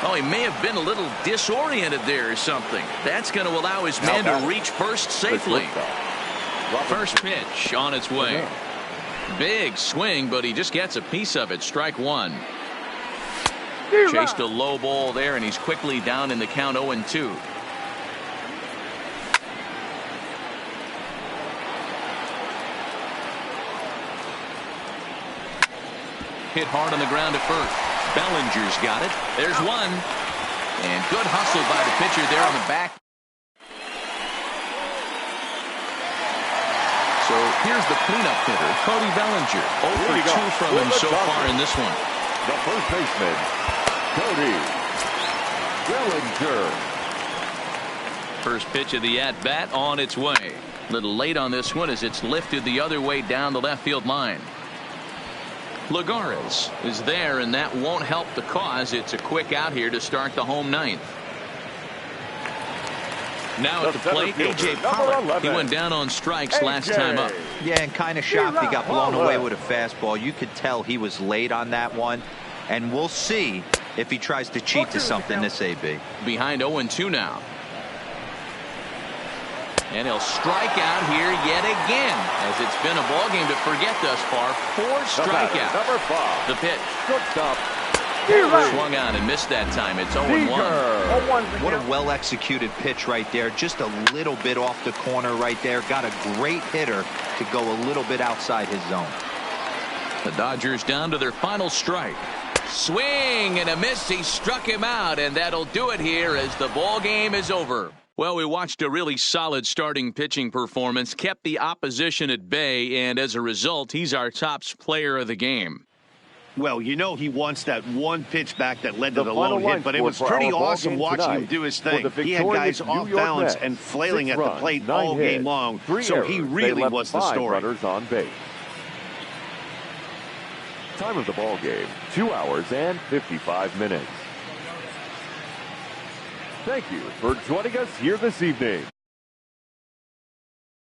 S1: Oh, he may have been a little disoriented there or something. That's going to allow his man to reach first safely. First pitch on its way. Big swing, but he just gets a piece of it. Strike 1. Chased a low ball there, and he's quickly down in the count. 0-2. Hit hard on the ground at first. Bellinger's got it. There's one. And good hustle by the pitcher there on the back. So here's the cleanup hitter, Cody Bellinger. 0 for 2 from him so far in this one.
S2: The first baseman, Cody Bellinger.
S1: First pitch of the at-bat on its way. Little late on this one as it's lifted the other way down the left field line. Lagares is there, and that won't help the cause. It's a quick out here to start the home ninth. Now at the plate, A.J. Pollock. He went down on strikes last time up.
S4: Yeah, and kind of shocked he got blown away with a fastball. You could tell he was late on that one, and we'll see if he tries to cheat to something this AB.
S1: Behind 0-2 now. And he'll strike out here yet again, as it's been a ball game to forget thus far. 4 strikeouts.
S2: Number 5.
S1: The pitch.
S2: Shortstop.
S1: Swung on and missed that time. It's 0-1.
S4: What a well-executed pitch right there. Just a little bit off the corner right there. Got a great hitter to go a little bit outside his zone.
S1: The Dodgers down to their final strike. Swing and a miss. He struck him out, and that'll do it here as the ball game is over. Well, we watched a really solid starting pitching performance, kept the opposition at bay, and as a result, he's our top player of the game.
S3: Well, you know he wants that one pitch back that led to the lone hit, but it was pretty awesome watching him do his thing. He had guys off balance and flailing at the plate all game long, so he really was the story.
S2: Runners on base. Time of the ball game, 2 hours and 55 minutes. Thank you for joining us here this evening.